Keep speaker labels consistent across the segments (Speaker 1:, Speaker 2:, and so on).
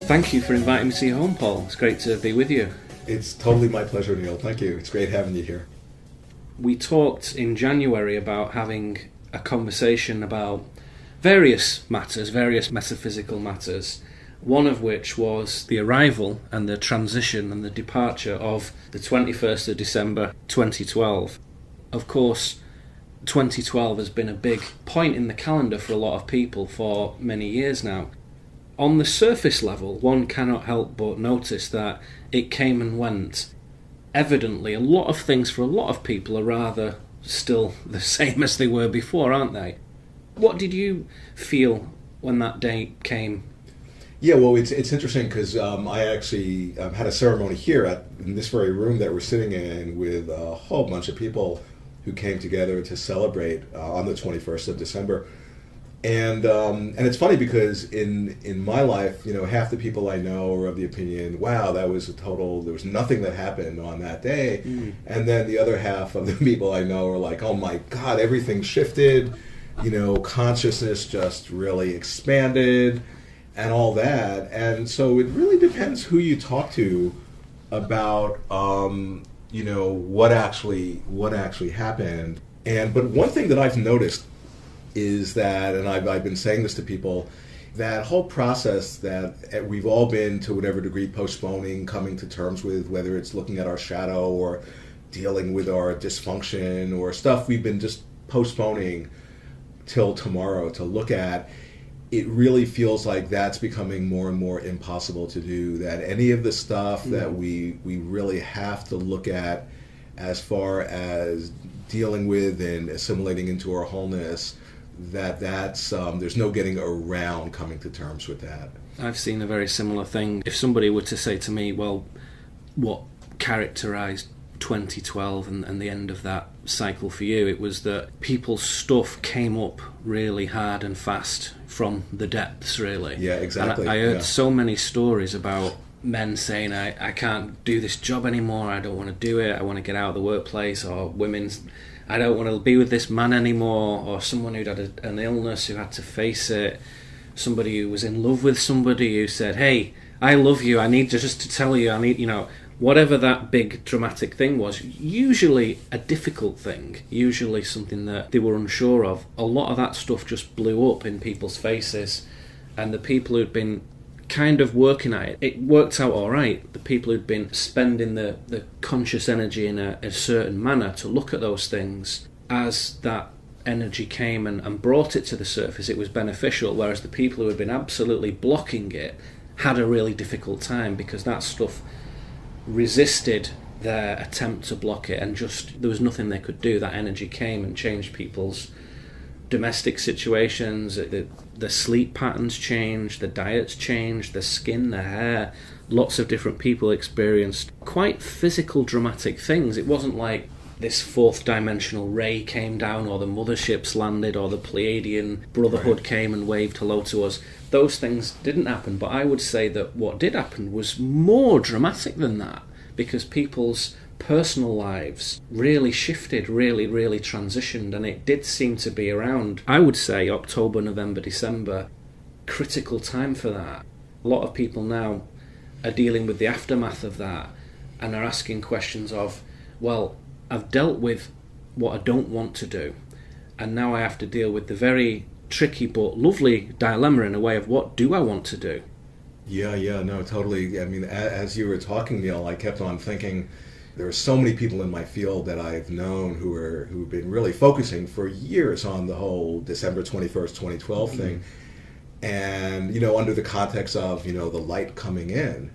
Speaker 1: Thank you for inviting me to your home, Paul. It's great to be with you.
Speaker 2: It's totally my pleasure, Neil. Thank you. It's great having you here.
Speaker 1: We talked in January about having a conversation about various matters, various metaphysical matters, one of which was the arrival and the transition and the departure of the 21st of December 2012. Of course, 2012 has been a big point in the calendar for a lot of people for many years now. On the surface level, one cannot help but notice that it came and went. Evidently, a lot of things for a lot of people are rather still the same as they were before, aren't they? What did you feel when that day came?
Speaker 2: Yeah, well, it's interesting because I actually had a ceremony here in this very room that we're sitting in with a whole bunch of people who came together to celebrate on the 21st of December. And it's funny because in my life, half the people I know are of the opinion, wow, there was nothing that happened on that day. Mm. And then the other half of the people I know are like, oh my God, everything shifted, consciousness just really expanded and all that. And so it really depends who you talk to about, what actually happened. But one thing that I've noticed is that, and I've been saying this to people, that whole process that we've all been, to whatever degree, postponing, coming to terms with, whether it's looking at our shadow or dealing with our dysfunction or stuff we've been just postponing till tomorrow to look at, it really feels like that's becoming more and more impossible to do, that any of the stuff that we really have to look at as far as dealing with and assimilating into our wholeness, that's there's no getting around coming to terms with that.
Speaker 1: I've seen a very similar thing. If somebody were to say to me, well, what characterized 2012 and the end of that cycle for you, it was that people's stuff came up really hard and fast from the depths, really.
Speaker 2: Yeah, exactly.
Speaker 1: And I heard so many stories about men saying, I can't do this job anymore, I don't want to do it, I want to get out of the workplace, or women's, I don't want to be with this man anymore, or someone who'd had an illness who had to face it, somebody who was in love with somebody who said, hey, I love you, I need just to tell you, whatever that big dramatic thing was, usually a difficult thing, usually something that they were unsure of. A lot of that stuff just blew up in people's faces, and the people who'd been kind of working at it, it worked out all right. The people who'd been spending the conscious energy in a certain manner to look at those things, as that energy came and brought it to the surface, it was beneficial, whereas the people who had been absolutely blocking it had a really difficult time, because that stuff resisted their attempt to block it, and just there was nothing they could do. That energy came and changed people's domestic situations, the sleep patterns changed, the diets changed, the skin, the hair. Lots of different people experienced quite physical, dramatic things. It wasn't like this fourth dimensional ray came down, or the motherships landed, or the Pleiadian Brotherhood came and waved hello to us. Those things didn't happen, but I would say that what did happen was more dramatic than that, because people's personal lives really shifted, really transitioned, and it did seem to be around, I would say, October, November, December, critical time for that. A lot of people now are dealing with the aftermath of that and are asking questions of, well, I've dealt with what I don't want to do, and now I have to deal with the very tricky but lovely dilemma in a way of, what do I want to do?
Speaker 2: Yeah, no, totally. I mean, as you were talking, Neil, I kept on thinking, there are so many people in my field that I've known who've been really focusing for years on the whole December 21st, 2012 thing. And, under the context of, the light coming in.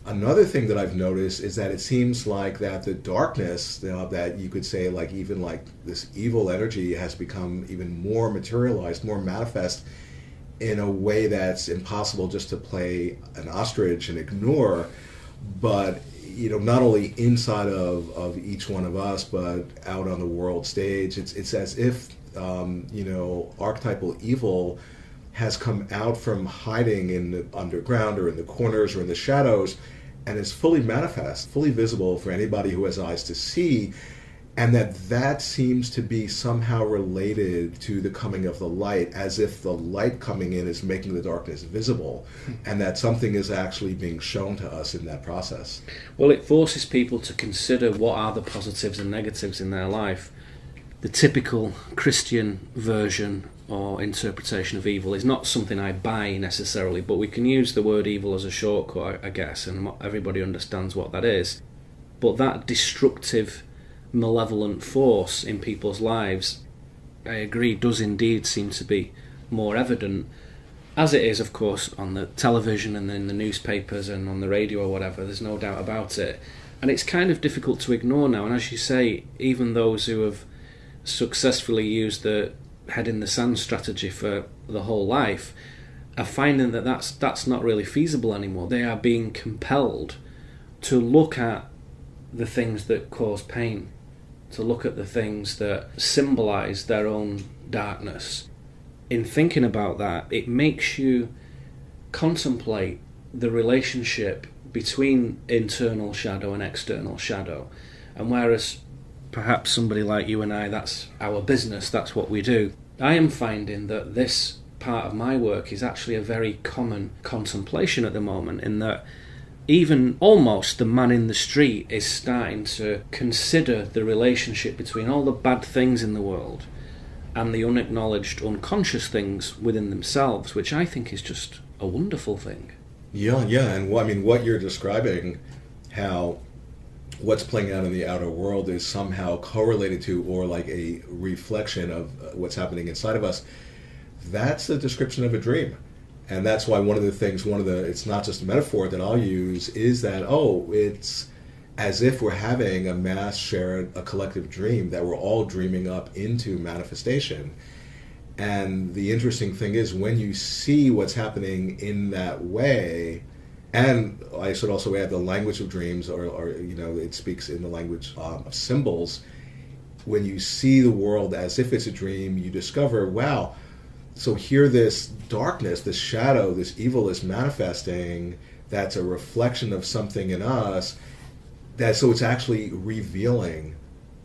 Speaker 2: Another thing that I've noticed is that it seems like that the darkness, that you could say, like, even like this evil energy has become even more materialized, more manifest in a way that's impossible just to play an ostrich and ignore, but not only inside of each one of us, but out on the world stage. It's as if, archetypal evil has come out from hiding in the underground or in the corners or in the shadows, and is fully manifest, fully visible for anybody who has eyes to see. And that seems to be somehow related to the coming of the light, as if the light coming in is making the darkness visible, and that something is actually being shown to us in that process.
Speaker 1: Well, it forces people to consider what are the positives and negatives in their life. The typical Christian version or interpretation of evil is not something I buy necessarily, but we can use the word evil as a shortcut, I guess, and everybody understands what that is. But that destructive, malevolent force in people's lives, I agree, does indeed seem to be more evident, as it is, of course, on the television and in the newspapers and on the radio or whatever. There's no doubt about it. And it's kind of difficult to ignore now. And as you say, even those who have successfully used the head in the sand strategy for the whole life are finding that that's not really feasible anymore. They are being compelled to look at the things that cause pain, to look at the things that symbolize their own darkness. In thinking about that, it makes you contemplate the relationship between internal shadow and external shadow. And whereas perhaps somebody like you and I, that's our business, that's what we do, I am finding that this part of my work is actually a very common contemplation at the moment, in that even almost the man in the street is starting to consider the relationship between all the bad things in the world and the unacknowledged, unconscious things within themselves, which I think is just a wonderful thing.
Speaker 2: Yeah, and I mean, what you're describing, how what's playing out in the outer world is somehow correlated to, or like a reflection of what's happening inside of us, that's a description of a dream. And that's why it's not just a metaphor that I'll use, is that, it's as if we're having a mass shared, a collective dream that we're all dreaming up into manifestation. And the interesting thing is, when you see what's happening in that way, and I should also add the language of dreams, or it speaks in the language of symbols. When you see the world as if it's a dream, you discover, wow, so here this darkness, this shadow, this evil is manifesting, that's a reflection of something in us, so it's actually revealing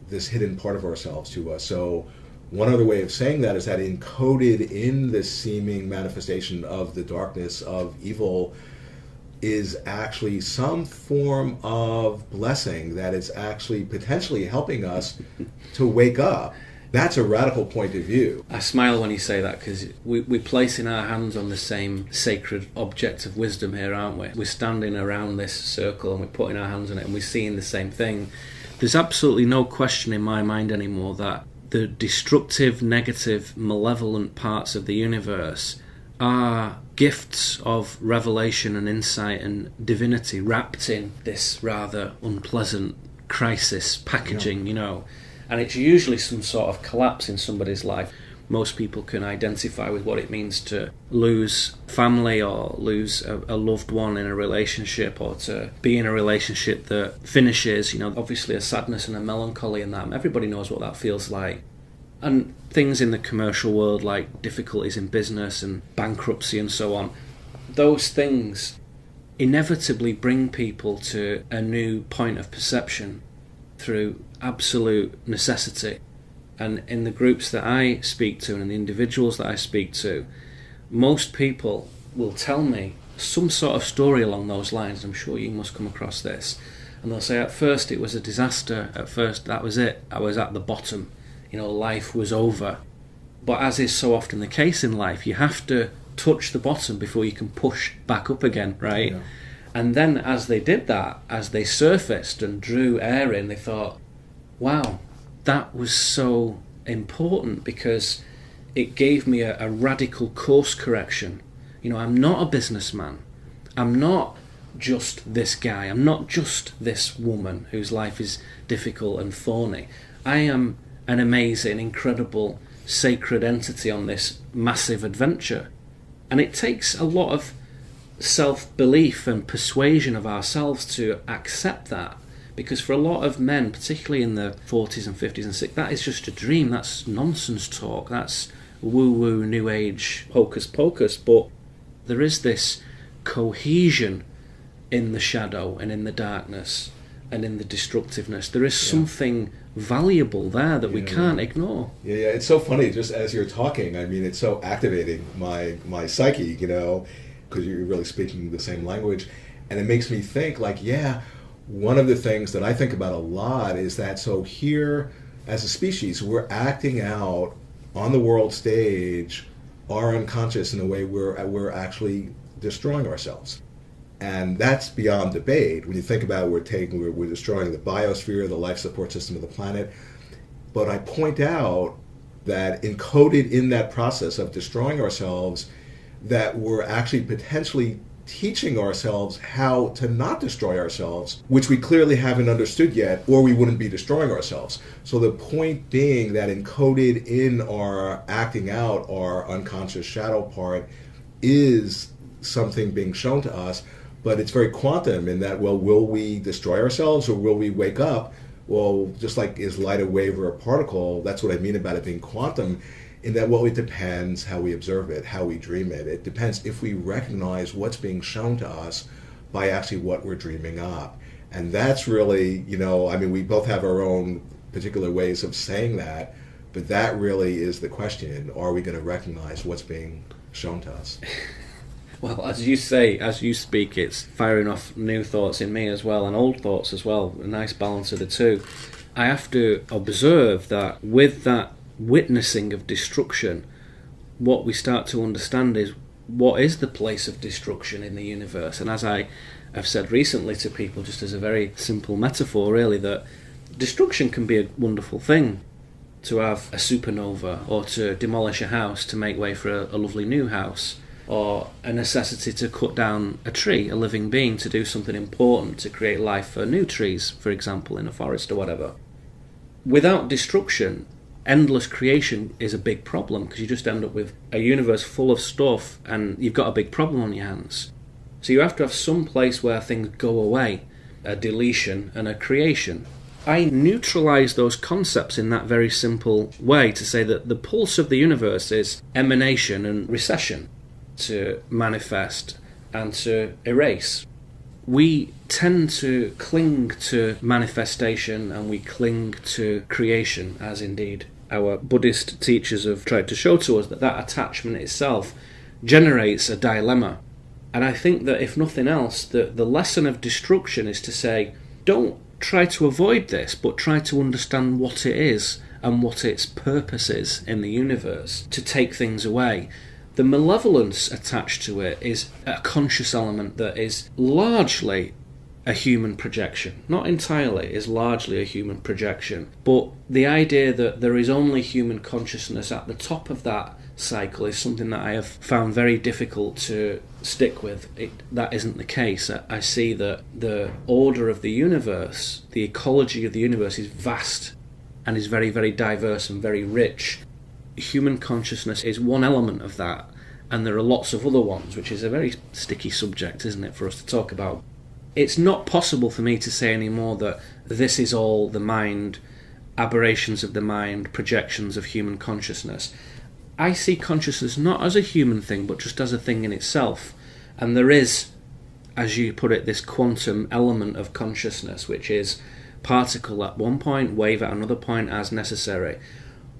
Speaker 2: this hidden part of ourselves to us. So one other way of saying that is that encoded in this seeming manifestation of the darkness of evil is actually some form of blessing that is actually potentially helping us to wake up. That's a radical point of view.
Speaker 1: I smile when you say that, because we're placing our hands on the same sacred object of wisdom here, aren't we? We're standing around this circle and we're putting our hands on it and we're seeing the same thing. There's absolutely no question in my mind anymore that the destructive, negative, malevolent parts of the universe are gifts of revelation and insight and divinity wrapped in this rather unpleasant crisis packaging, And it's usually some sort of collapse in somebody's life. Most people can identify with what it means to lose family or lose a loved one in a relationship, or to be in a relationship that finishes, obviously a sadness and a melancholy in that. Everybody knows what that feels like. And things in the commercial world, like difficulties in business and bankruptcy and so on, those things inevitably bring people to a new point of perception through absolute necessity. And in the groups that I speak to and the individuals that I speak to, most people will tell me some sort of story along those lines. I'm sure you must come across this. And they'll say, at first it was a disaster, at first that was it, I was at the bottom, life was over. But as is so often the case in life, you have to touch the bottom before you can push back up again, right? Yeah. And then as they did that, as they surfaced and drew air in, they thought, wow, that was so important, because it gave me a radical course correction. I'm not a businessman. I'm not just this guy. I'm not just this woman whose life is difficult and thorny. I am an amazing, incredible, sacred entity on this massive adventure. And it takes a lot of self-belief and persuasion of ourselves to accept that. Because for a lot of men, particularly in the 40s and 50s and 60s, that is just a dream. That's nonsense talk. That's woo-woo, new age, hocus pocus. But there is this cohesion in the shadow and in the darkness and in the destructiveness. There is something valuable there that we can't ignore.
Speaker 2: Yeah, it's so funny. Just as you're talking, I mean, it's so activating my psyche, because you're really speaking the same language, and it makes me think like, one of the things that I think about a lot is that so here, as a species, we're acting out on the world stage our unconscious in a way we're actually destroying ourselves. And that's beyond debate. When you think about it, we're destroying the biosphere, the life support system of the planet. But I point out that encoded in that process of destroying ourselves, that we're actually potentially teaching ourselves how to not destroy ourselves, which we clearly haven't understood yet, or we wouldn't be destroying ourselves. So the point being that encoded in our acting out our unconscious shadow part is something being shown to us, but it's very quantum in that, well, will we destroy ourselves or will we wake up? Well, just like is light a wave or a particle, that's what I mean about it being quantum, in that, well, it depends how we observe it, how we dream it. It depends if we recognize what's being shown to us by actually what we're dreaming up. And that's really, we both have our own particular ways of saying that, but that really is the question. Are we going to recognize what's being shown to us?
Speaker 1: Well, as you say, as you speak, it's firing off new thoughts in me as well, and old thoughts as well, a nice balance of the two. I have to observe that with that witnessing of destruction, what we start to understand is what is the place of destruction in the universe. And as I have said recently to people, just as a very simple metaphor really, that destruction can be a wonderful thing. To have a supernova, or to demolish a house to make way for a lovely new house, or a necessity to cut down a tree, a living being, to do something important, to create life for new trees, for example, in a forest or whatever. Without destruction, endless creation is a big problem, because you just end up with a universe full of stuff and you've got a big problem on your hands. So you have to have some place where things go away, a deletion and a creation. I neutralize those concepts in that very simple way to say that the pulse of the universe is emanation and recession, to manifest and to erase. We tend to cling to manifestation and we cling to creation, as indeed our Buddhist teachers have tried to show to us, that attachment itself generates a dilemma. And I think that if nothing else, the lesson of destruction is to say, don't try to avoid this, but try to understand what it is and what its purpose is in the universe, to take things away. The malevolence attached to it is a conscious element that is largely a human projection. Not entirely, is largely a human projection. But the idea that there is only human consciousness at the top of that cycle is something that I have found very difficult to stick with. That isn't the case. I see that the order of the universe, the ecology of the universe, is vast and is very, very diverse and very rich. Human consciousness is one element of that, and there are lots of other ones, which is a very sticky subject, isn't it, for us to talk about. It's not possible for me to say anymore that this is all the mind, aberrations of the mind, projections of human consciousness. I see consciousness not as a human thing, but just as a thing in itself. And there is, as you put it, this quantum element of consciousness, which is particle at one point, wave at another point as necessary.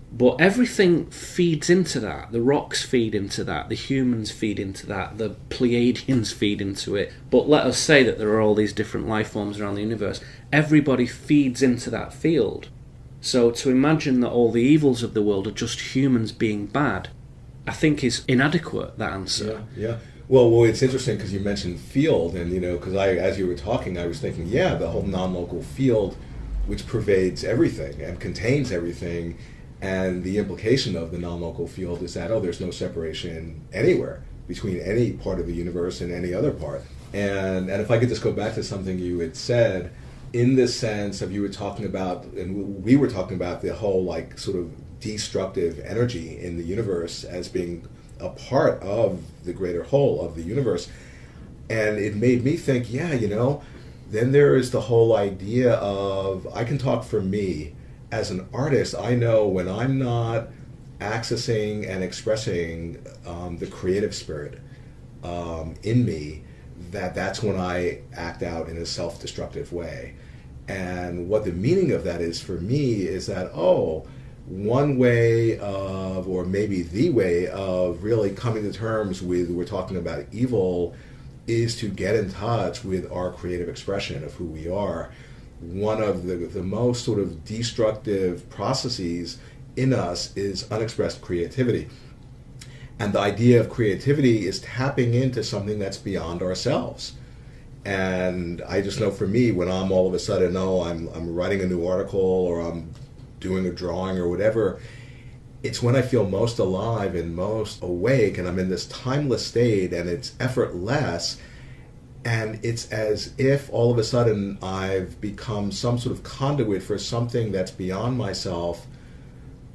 Speaker 1: But everything feeds into that. The rocks feed into that. The humans feed into that. The Pleiadians feed into it. But let us say that there are all these different life forms around the universe. Everybody feeds into that field. So to imagine that all the evils of the world are just humans being bad, I think is inadequate, that answer.
Speaker 2: Yeah. Well, it's interesting because you mentioned field, and because as you were talking, I was thinking, the whole non-local field, which pervades everything and contains everything. And the implication of the non-local field is that, there's no separation anywhere between any part of the universe and any other part. And if I could just go back to something you had said, in the sense of you were talking about, and we were talking about the whole sort of destructive energy in the universe as being a part of the greater whole of the universe. And it made me think, then there is the whole idea of, I can talk for me, as an artist, I know when I'm not accessing and expressing the creative spirit in me, that's when I act out in a self-destructive way. And what the meaning of that is for me is that, one way of, or maybe the way of really coming to terms with, we're talking about evil, is to get in touch with our creative expression of who we are. One of the most sort of destructive processes in us is unexpressed creativity. And the idea of creativity is tapping into something that's beyond ourselves. And I just know for me, when I'm all of a sudden, I'm writing a new article or I'm doing a drawing or whatever, it's when I feel most alive and most awake, and I'm in this timeless state, and it's effortless, and it's as if all of a sudden I've become some sort of conduit for something that's beyond myself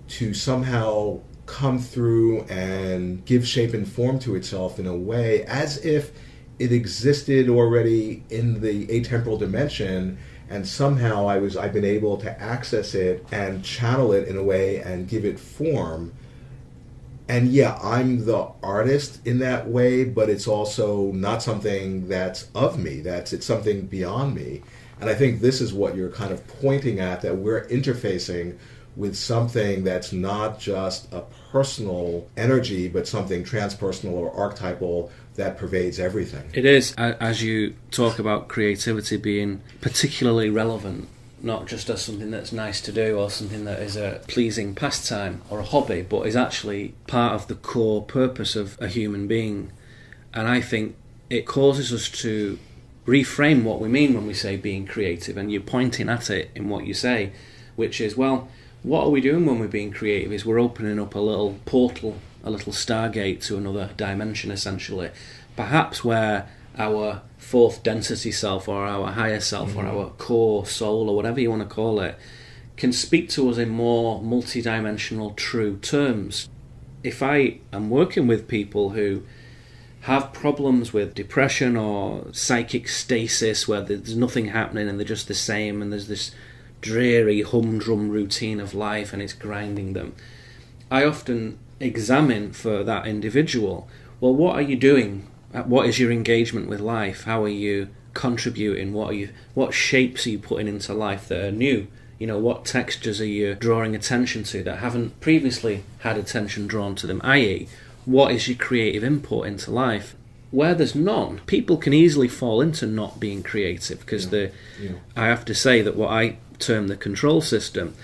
Speaker 2: to somehow come through and give shape and form to itself in a way as if it existed already in the atemporal dimension, and somehow I've been able to access it and channel it in a way and give it form. And yeah, I'm the artist in that way, but it's also not something that's of me. It's something beyond me. And I think this is what you're kind of pointing at, that we're interfacing with something that's not just a personal energy, but something transpersonal or archetypal that pervades everything.
Speaker 1: It is, as you talk about creativity being particularly relevant, not just as something that's nice to do or something that is a pleasing pastime or a hobby, but is actually part of the core purpose of a human being. And I think it causes us to reframe what we mean when we say being creative, and you're pointing at it in what you say, which is, well, what are we doing when we're being creative? Is we're opening up a little portal, a little stargate to another dimension, essentially. Perhaps where our fourth density self, or our higher self, or our core soul, or whatever you want to call it, can speak to us in more multidimensional, true terms. If I am working with people who have problems with depression or psychic stasis, where there's nothing happening and they're just the same, and there's this dreary humdrum routine of life and it's grinding them, I often examine for that individual, well, what are you doing? What is your engagement with life? How are you contributing? What shapes are you putting into life that are new? What textures are you drawing attention to that haven't previously had attention drawn to them? I.e., what is your creative input into life? Where there's none, people can easily fall into not being creative, because I have to say that what I term the control system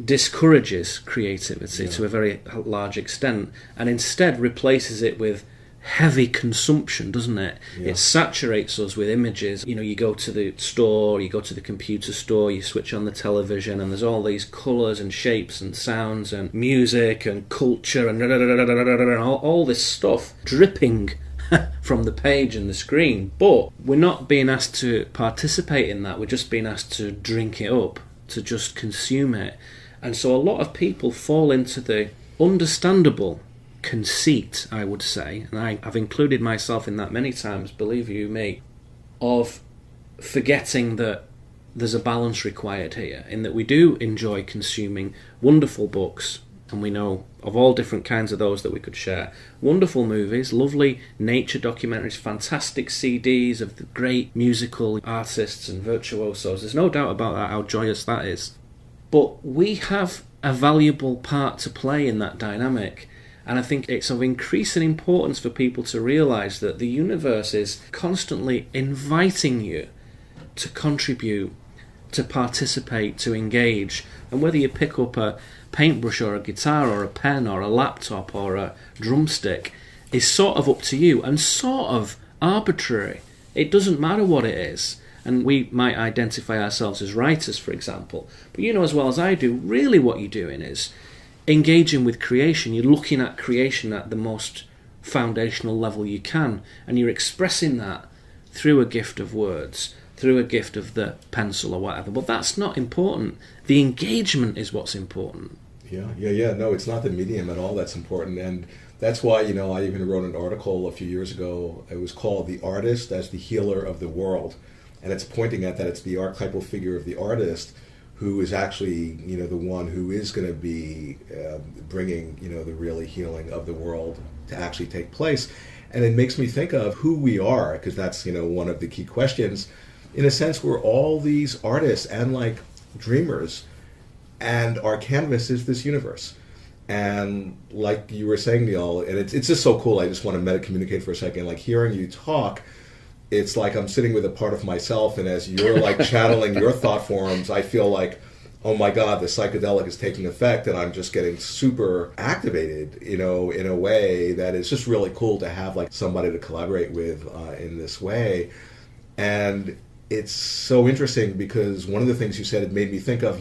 Speaker 1: discourages creativity to a very large extent, and instead replaces it with heavy consumption, doesn't it? It saturates us with images. You go to the store, you go to the computer store, you switch on the television, and there's all these colours and shapes and sounds and music and culture and all this stuff dripping from the page and the screen. But we're not being asked to participate in that, we're just being asked to drink it up, to just consume it. And so a lot of people fall into the understandable conceit, I would say, and I've included myself in that many times, believe you me, of forgetting that there's a balance required here, in that we do enjoy consuming wonderful books, and we know of all different kinds of those that we could share, wonderful movies, lovely nature documentaries, fantastic CDs of the great musical artists and virtuosos. There's no doubt about that, how joyous that is. But we have a valuable part to play in that dynamic. And I think it's of increasing importance for people to realise that the universe is constantly inviting you to contribute, to participate, to engage. And whether you pick up a paintbrush or a guitar or a pen or a laptop or a drumstick is sort of up to you and sort of arbitrary. It doesn't matter what it is. And we might identify ourselves as writers, for example. But you know as well as I do, really what you're doing is engaging with creation. You're looking at creation at the most foundational level you can, and you're expressing that through a gift of words, through a gift of the pencil or whatever. But that's not important. The engagement is what's important.
Speaker 2: Yeah. No, it's not the medium at all that's important. And that's why, I even wrote an article a few years ago. It was called "The Artist as the Healer of the World." And it's pointing at that it's the archetypal figure of the artist who is actually, the one who is going to be bringing, the really healing of the world to actually take place. And it makes me think of who we are, because that's, one of the key questions. in a sense, we're all these artists and like dreamers, and our canvas is this universe. And like you were saying, Neil, and it's just so cool. I just want to meta-communicate for a second. Like hearing you talk, it's like I'm sitting with a part of myself, and as you're like channeling your thought forms, I feel like, oh my God, the psychedelic is taking effect, and I'm just getting super activated, in a way that is just really cool to have like somebody to collaborate with in this way. And it's so interesting because one of the things you said, it made me think of,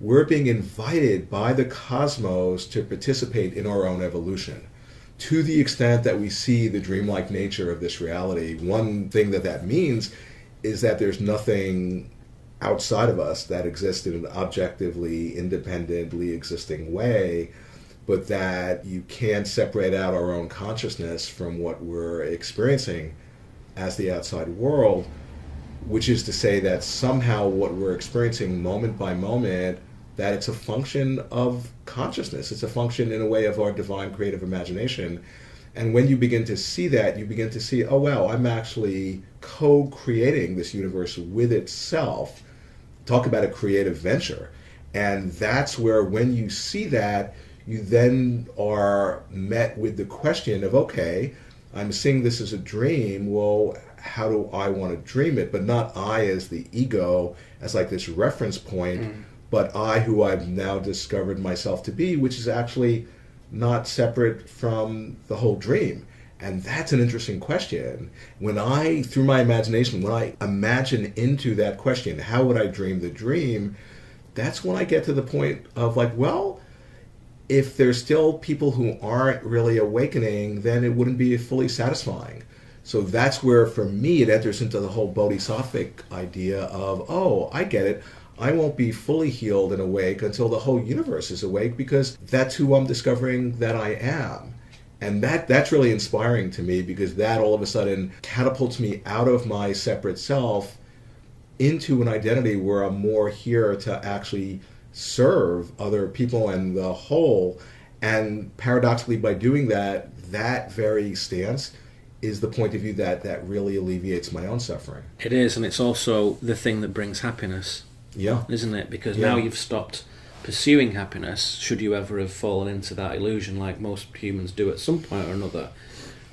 Speaker 2: we're being invited by the cosmos to participate in our own evolution. To the extent that we see the dreamlike nature of this reality, one thing that means is that there's nothing outside of us that exists in an objectively, independently existing way, but that you can't separate out our own consciousness from what we're experiencing as the outside world, which is to say that somehow what we're experiencing moment by moment, that it's a function of consciousness. It's a function, in a way, of our divine creative imagination. And when you begin to see that, you begin to see, oh wow, I'm actually co-creating this universe with itself. Talk about a creative venture. And that's where, when you see that, you then are met with the question of, okay, I'm seeing this as a dream. Well, how do I want to dream it? But not I as the ego, as like this reference point, but I who I've now discovered myself to be, which is actually not separate from the whole dream. And that's an interesting question. When I, through my imagination, when I imagine into that question, how would I dream the dream? That's when I get to the point of like, well, if there's still people who aren't really awakening, then it wouldn't be fully satisfying. So that's where, for me, it enters into the whole bodhisattvic idea of, oh, I get it. I won't be fully healed and awake until the whole universe is awake, because that's who I'm discovering that I am. And that's really inspiring to me, because that all of a sudden catapults me out of my separate self into an identity where I'm more here to actually serve other people and the whole. And paradoxically, by doing that, that very stance is the point of view that really alleviates my own suffering.
Speaker 1: It is, and it's also the thing that brings happiness.
Speaker 2: Yeah.
Speaker 1: Isn't it? Because now you've stopped pursuing happiness, should you ever have fallen into that illusion like most humans do at some point or another.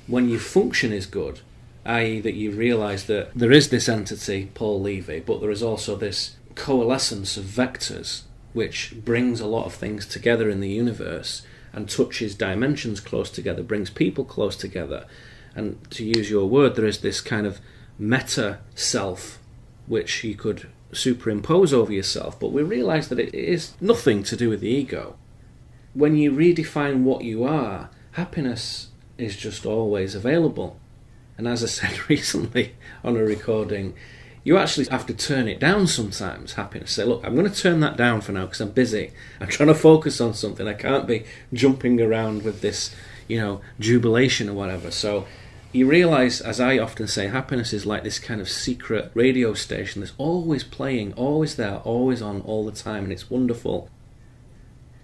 Speaker 1: When your function is good, i.e. that you realise that there is this entity, Paul Levy, but there is also this coalescence of vectors which brings a lot of things together in the universe and touches dimensions close together, brings people close together. And to use your word, there is this kind of meta-self which you could superimpose over yourself, but we realise that it is nothing to do with the ego. When you redefine what you are, happiness is just always available. And as I said recently on a recording, you actually have to turn it down sometimes, happiness. Say, look, I'm going to turn that down for now because I'm busy. I'm trying to focus on something. I can't be jumping around with this, jubilation or whatever. So you realise, as I often say, happiness is like this kind of secret radio station that's always playing, always there, always on, all the time, and it's wonderful.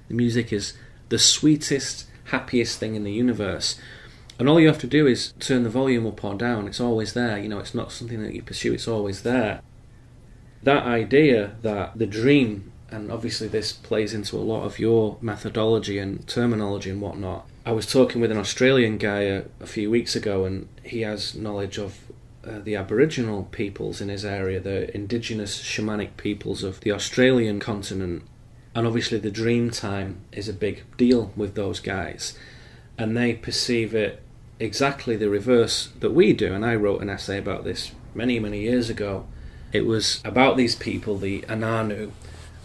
Speaker 1: The music is the sweetest, happiest thing in the universe. And all you have to do is turn the volume up or down. It's always there. It's not something that you pursue. It's always there. That idea that the dream, and obviously this plays into a lot of your methodology and terminology and whatnot. I was talking with an Australian guy a few weeks ago, and he has knowledge of the Aboriginal peoples in his area, the indigenous shamanic peoples of the Australian continent. And obviously the dream time is a big deal with those guys. And they perceive it exactly the reverse that we do. And I wrote an essay about this many, many years ago. It was about these people, the Ananu,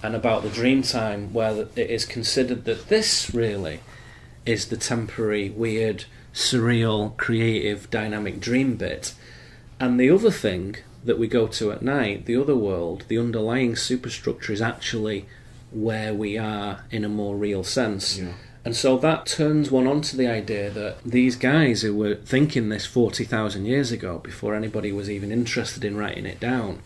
Speaker 1: and about the dream time, where it is considered that this really is the temporary, weird, surreal, creative, dynamic dream bit. And the other thing that we go to at night, the other world, the underlying superstructure, is actually where we are in a more real sense. Yeah. And so that turns one on to the idea that these guys who were thinking this 40,000 years ago, before anybody was even interested in writing it down,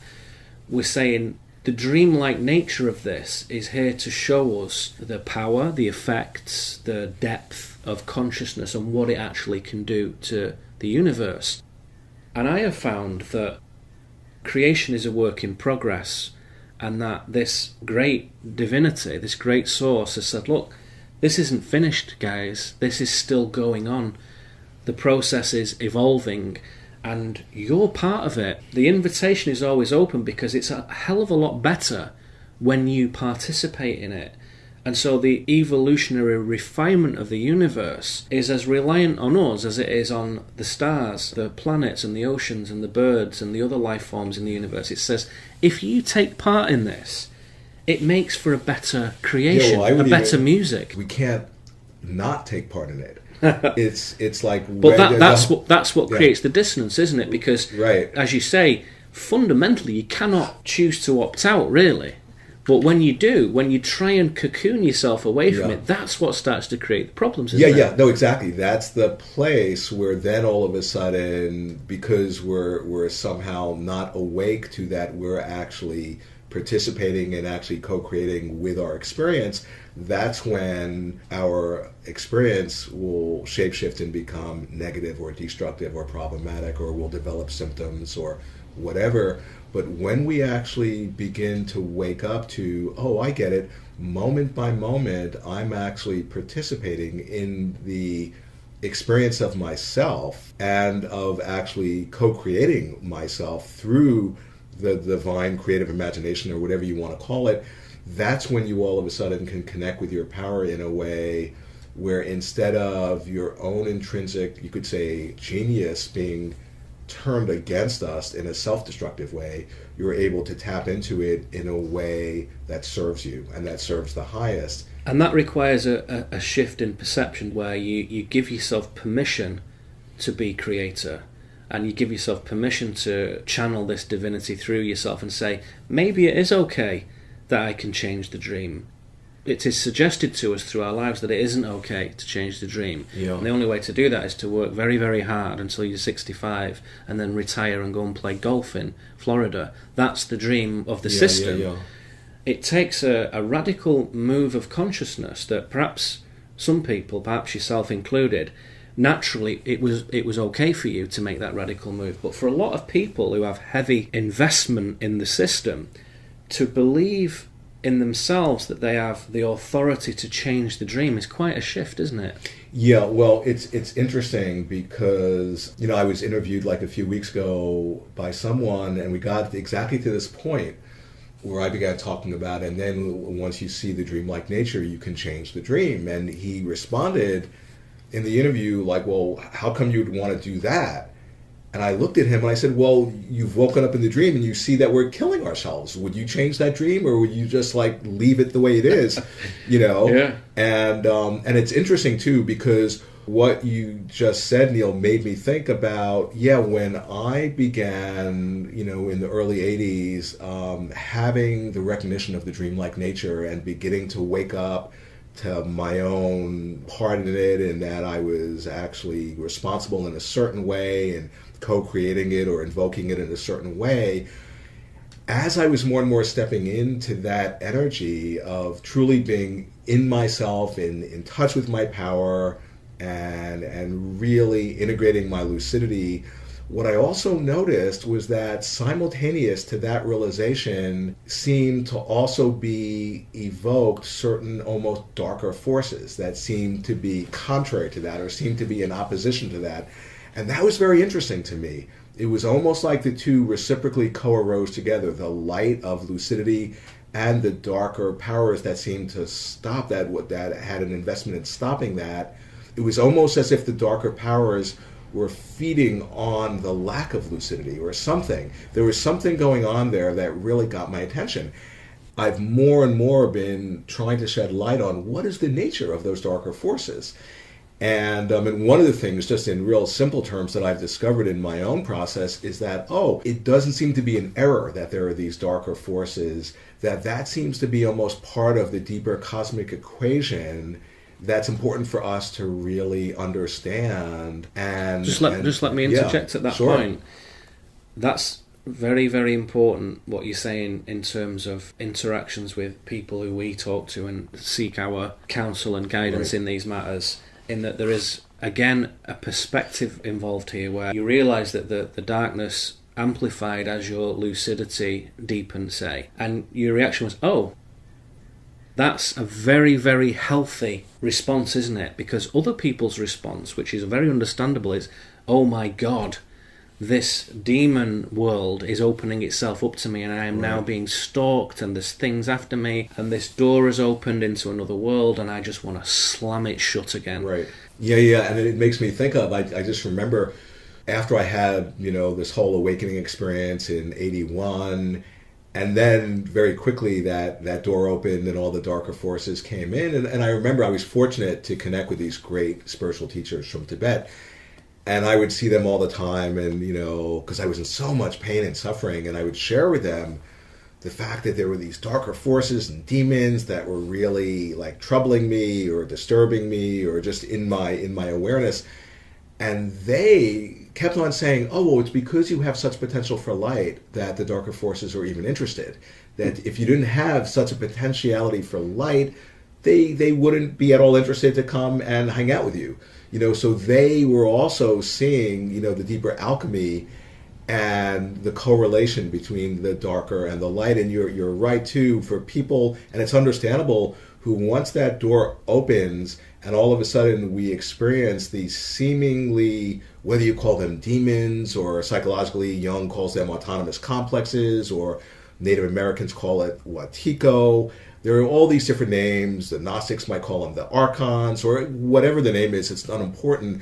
Speaker 1: were saying the dreamlike nature of this is here to show us the power, the effects, the depth of consciousness and what it actually can do to the universe. And I have found that creation is a work in progress, and that this great divinity, this great source has said, look, this isn't finished, guys. This is still going on. The process is evolving, and you're part of it. The invitation is always open, because it's a hell of a lot better when you participate in it. And so the evolutionary refinement of the universe is as reliant on us as it is on the stars, the planets and the oceans and the birds and the other life forms in the universe. It says, if you take part in this, it makes for a better creation, a better music.
Speaker 2: We can't not take part in it. It's like...
Speaker 1: But that's what creates the dissonance, isn't it? Because, as you say, fundamentally you cannot choose to opt out, really. But when you do, when you try and cocoon yourself away from it, that's what starts to create the problems, isn't it?
Speaker 2: Yeah, no, exactly. That's the place where then all of a sudden, because we're somehow not awake to that, we're actually participating and actually co-creating with our experience. That's when our experience will shapeshift and become negative or destructive or problematic, or will develop symptoms or whatever. But when we actually begin to wake up to, oh, I get it, moment by moment, I'm actually participating in the experience of myself and of actually co-creating myself through the divine creative imagination, or whatever you want to call it, that's when you all of a sudden can connect with your power in a way where, instead of your own intrinsic, you could say, genius being turned against us in a self-destructive way, you're able to tap into it in a way that serves you and that serves the highest.
Speaker 1: And that requires a shift in perception, where you give yourself permission to be creator, and you give yourself permission to channel this divinity through yourself and say, maybe it is okay that I can change the dream. It is suggested to us through our lives that it isn't okay to change the dream. Yeah. And the only way to do that is to work very, very hard until you're 65 and then retire and go and play golf in Florida. That's the dream of the system. Yeah. It takes a radical move of consciousness that perhaps some people, perhaps yourself included, naturally it was okay for you to make that radical move. But for a lot of people who have heavy investment in the system, to believe in themselves that they have the authority to change the dream is quite a shift, isn't it?
Speaker 2: Yeah, well, it's interesting because, I was interviewed like a few weeks ago by someone, and we got exactly to this point where I began talking about, and then once you see the dreamlike nature, you can change the dream. And he responded in the interview like, well, how come you'd want to do that? And I looked at him and I said, well, you've woken up in the dream and you see that we're killing ourselves. Would you change that dream, or would you just leave it the way it is?
Speaker 1: Yeah.
Speaker 2: And it's interesting too, because what you just said, Neil, made me think about, when I began, in the early 80s, having the recognition of the dreamlike nature and beginning to wake up to my own part in it, and that I was actually responsible in a certain way and co-creating it or invoking it in a certain way. As I was more and more stepping into that energy of truly being in myself, in touch with my power, and really integrating my lucidity, what I also noticed was that simultaneous to that realization seemed to also be evoked certain almost darker forces that seemed to be contrary to that, or seemed to be in opposition to that. And that was very interesting to me. It was almost like the two reciprocally co-arose together, the light of lucidity and the darker powers that seemed to stop that had an investment in stopping that. It was almost as if the darker powers were feeding on the lack of lucidity or something. There was something going on there that really got my attention. I've more and more been trying to shed light on what is the nature of those darker forces. And one of the things, just in real simple terms, that I've discovered in my own process is that, it doesn't seem to be an error that there are these darker forces, that seems to be almost part of the deeper cosmic equation that's important for us to really understand. And
Speaker 1: just let me interject at that point. That's very, very important what you're saying in terms of interactions with people who we talk to and seek our counsel and guidance in these matters, in that there is, again, a perspective involved here where you realise that the darkness amplified as your lucidity deepened, say, and your reaction was, oh, that's a very, very healthy response, isn't it? Because other people's response, which is very understandable, is, oh my God, this demon world is opening itself up to me, and I am now being stalked, and there's things after me, and this door has opened into another world, and I just want to slam it shut again.
Speaker 2: Right. Yeah, and it makes me think of, I just remember after I had, this whole awakening experience in 81, and then very quickly that door opened and all the darker forces came in, and I remember I was fortunate to connect with these great spiritual teachers from Tibet. And I would see them all the time, and, because I was in so much pain and suffering, and I would share with them the fact that there were these darker forces and demons that were really like troubling me or disturbing me or just in my awareness. And they kept on saying, oh, well, it's because you have such potential for light that the darker forces are even interested. That if you didn't have such a potentiality for light, they wouldn't be at all interested to come and hang out with you. So they were also seeing, the deeper alchemy and the correlation between the darker and the light. And you're right, too, for people, and it's understandable, who once that door opens and all of a sudden we experience these seemingly, whether you call them demons or psychologically Jung calls them autonomous complexes, or Native Americans call it Watiko. There are all these different names. The Gnostics might call them the archons, or whatever the name is. It's unimportant.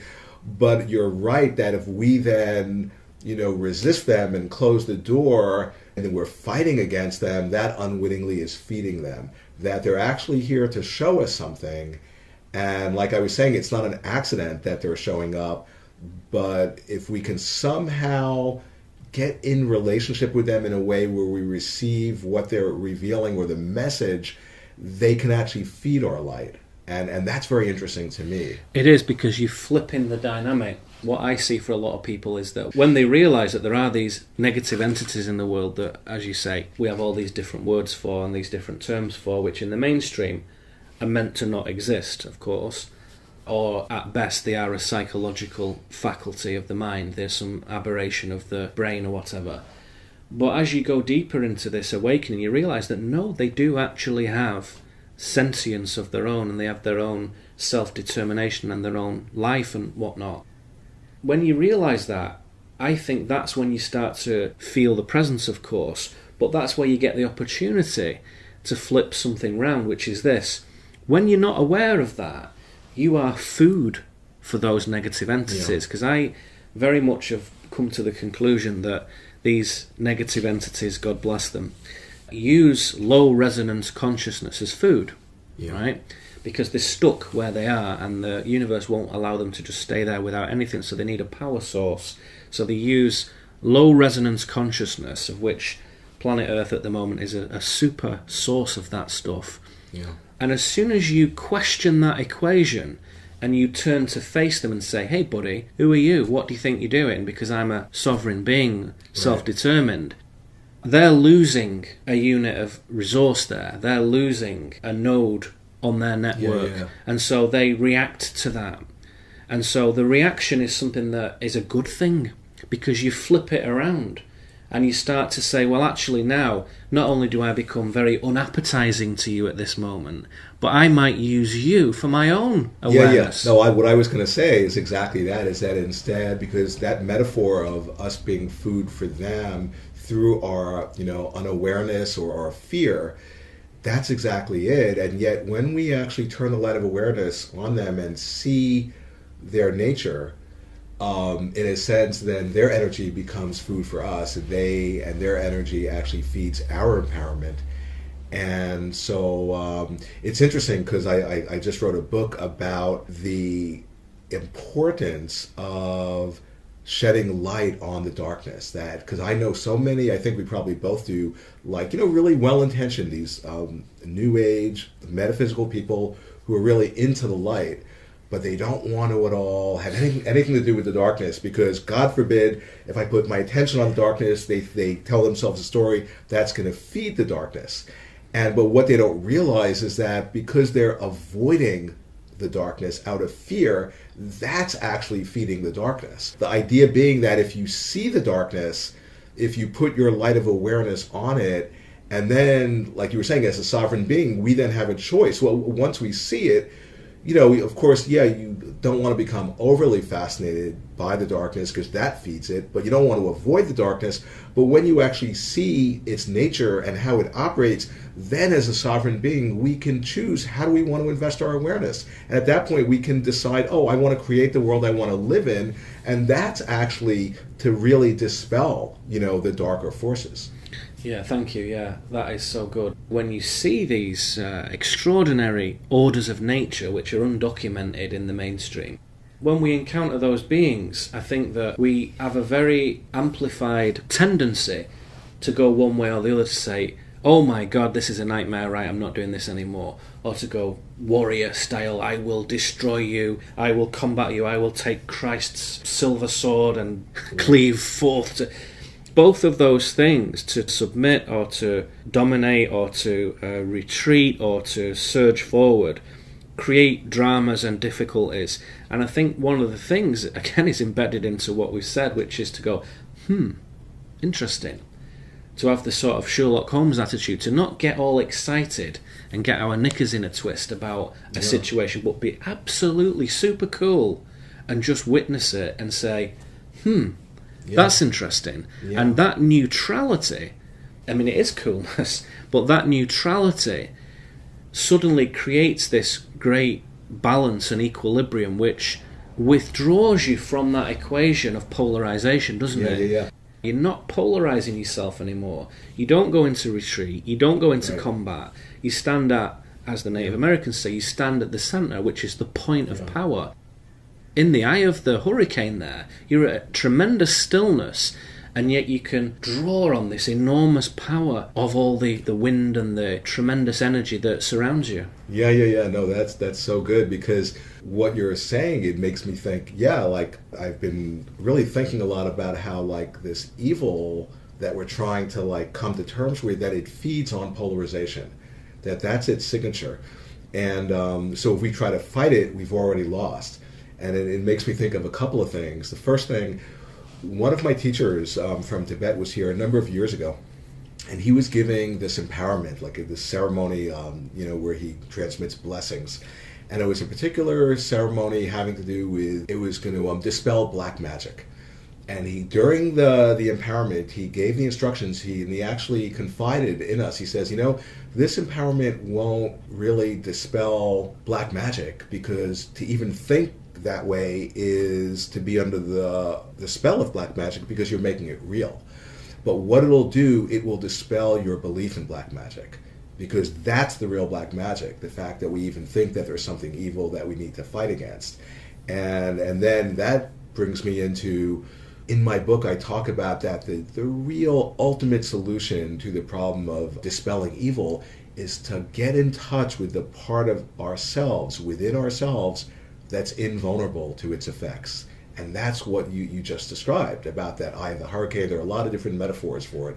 Speaker 2: But you're right that if we then, resist them and close the door, and then we're fighting against them, that unwittingly is feeding them. That they're actually here to show us something. And like I was saying, it's not an accident that they're showing up. But if we can somehow get in relationship with them in a way where we receive what they're revealing or the message, they can actually feed our light. And that's very interesting to me.
Speaker 1: It is, because you flip in the dynamic. What I see for a lot of people is that when they realise that there are these negative entities in the world that, as you say, we have all these different words for and these different terms for, which in the mainstream are meant to not exist, of course, or at best they are a psychological faculty of the mind. There's some aberration of the brain or whatever. But as you go deeper into this awakening, you realise that no, they do actually have sentience of their own, and they have their own self-determination and their own life and whatnot. When you realise that, I think that's when you start to feel the presence, of course, but that's where you get the opportunity to flip something round, which is this. When you're not aware of that, you are food for those negative entities, because I very much have come to the conclusion that these negative entities, God bless them, use low resonance consciousness as food, right? Because they're stuck where they are, and the universe won't allow them to just stay there without anything, so they need a power source. So they use low resonance consciousness, of which planet Earth at the moment is a super source of that stuff. And as soon as you question that equation and you turn to face them and say, hey buddy, who are you? What do you think you're doing? Because I'm a sovereign being, self-determined. They're losing a unit of resource there. They're losing a node on their network. And so they react to that. And so the reaction is something that is a good thing, because you flip it around. And you start to say, well, actually now, not only do I become very unappetizing to you at this moment, but I might use you for my own awareness.
Speaker 2: No, what I was going to say is exactly that, is that instead, because that metaphor of us being food for them through our, unawareness or our fear, that's exactly it. And yet when we actually turn the light of awareness on them and see their nature, in a sense, then their energy becomes food for us, and their energy actually feeds our empowerment. And so it's interesting, because I just wrote a book about the importance of shedding light on the darkness. That, because I know so many, I think we probably both do, like, really well-intentioned, these new age metaphysical people who are really into the light, but they don't want to at all have anything to do with the darkness, because God forbid, if I put my attention on the darkness, they tell themselves a story that's going to feed the darkness. But what they don't realize is that because they're avoiding the darkness out of fear, that's actually feeding the darkness. The idea being that if you see the darkness, if you put your light of awareness on it, and then, like you were saying, as a sovereign being, we then have a choice. Well, once we see it, of course, you don't want to become overly fascinated by the darkness because that feeds it, but you don't want to avoid the darkness. But when you actually see its nature and how it operates, then as a sovereign being, we can choose how do we want to invest our awareness. And at that point, we can decide, I want to create the world I want to live in. And that's actually to really dispel, the darker forces.
Speaker 1: Yeah, thank you. Yeah, that is so good. When you see these extraordinary orders of nature which are undocumented in the mainstream, when we encounter those beings, I think that we have a very amplified tendency to go one way or the other, to say, oh my God, this is a nightmare, right, I'm not doing this anymore. Or to go warrior style, I will destroy you, I will combat you, I will take Christ's silver sword and cleave forth to... Both of those things, to submit or to dominate or to retreat or to surge forward, create dramas and difficulties. And I think one of the things, again, is embedded into what we've said, which is to go, interesting. To have the sort of Sherlock Holmes attitude, to not get all excited and get our knickers in a twist about a situation, but be absolutely super cool and just witness it and say, that's interesting. Yeah. And that neutrality, I mean, it is coolness, but that neutrality suddenly creates this great balance and equilibrium which withdraws you from that equation of polarization, doesn't it?
Speaker 2: Yeah.
Speaker 1: You're not polarizing yourself anymore. You don't go into retreat. You don't go into combat. You stand at, as the Native Americans say, you stand at the center, which is the point of power. In the eye of the hurricane there, you're at tremendous stillness, and yet you can draw on this enormous power of all the wind and the tremendous energy that surrounds you.
Speaker 2: Yeah. No, that's so good, because what you're saying, it makes me think, like I've been really thinking a lot about how like this evil that we're trying to like come to terms with, that it feeds on polarization, that's its signature. And so if we try to fight it, we've already lost. And it makes me think of a couple of things. The first thing, one of my teachers from Tibet was here a number of years ago, and he was giving this empowerment, like this ceremony, where he transmits blessings. And it was a particular ceremony having to do with, it was going to dispel black magic. And he, during the empowerment, he gave the instructions, and he actually confided in us. He says, this empowerment won't really dispel black magic, because to even think that way is to be under the spell of black magic, because you're making it real. But what it'll do, it will dispel your belief in black magic, because that's the real black magic, the fact that we even think that there's something evil that we need to fight against. And then that brings me into, in my book I talk about that the real ultimate solution to the problem of dispelling evil is to get in touch with the part of ourselves, within ourselves, that's invulnerable to its effects. And that's what you just described about that eye of the hurricane. There are a lot of different metaphors for it.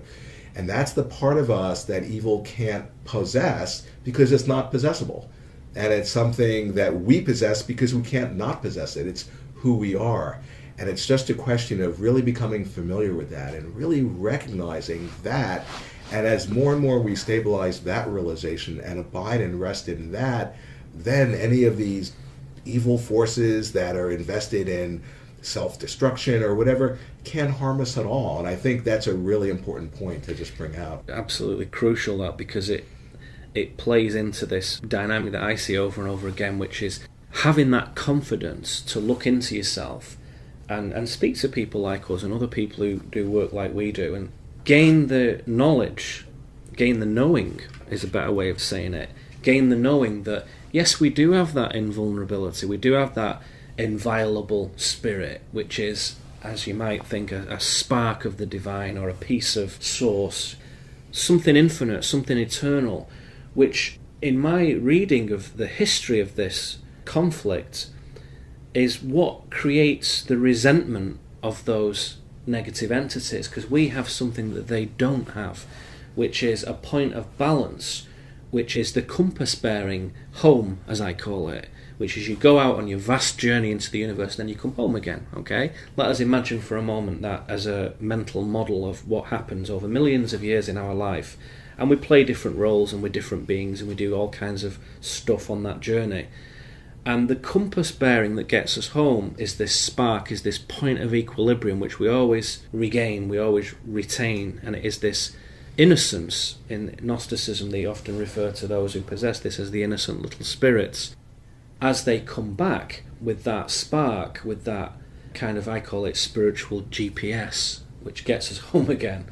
Speaker 2: And that's the part of us that evil can't possess, because it's not possessible. And it's something that we possess because we can't not possess it. It's who we are. And it's just a question of really becoming familiar with that and really recognizing that. And as more and more we stabilize that realization and abide and rest in that, then any of these evil forces that are invested in self-destruction or whatever can't harm us at all. And I think that's a really important point to just bring out.
Speaker 1: Absolutely crucial, that, because it plays into this dynamic that I see over and over again, which is having that confidence to look into yourself and speak to people like us and other people who do work like we do, and gain the knowledge, gain the knowing is a better way of saying it, gain the knowing that yes, we do have that invulnerability, we do have that inviolable spirit, which is, as you might think, a spark of the divine or a piece of source, something infinite, something eternal, which in my reading of the history of this conflict is what creates the resentment of those negative entities, because we have something that they don't have, which is a point of balance, which is the compass bearing home, as I call it, which is you go out on your vast journey into the universe, then you come home again, okay? Let us imagine for a moment that as a mental model of what happens over millions of years in our life, and we play different roles and we're different beings and we do all kinds of stuff on that journey. And the compass bearing that gets us home is this spark, is this point of equilibrium which we always regain, we always retain, and it is this innocence. In Gnosticism they often refer to those who possess this as the innocent little spirits. As they come back with that spark, with that kind of, I call it spiritual GPS, which gets us home again,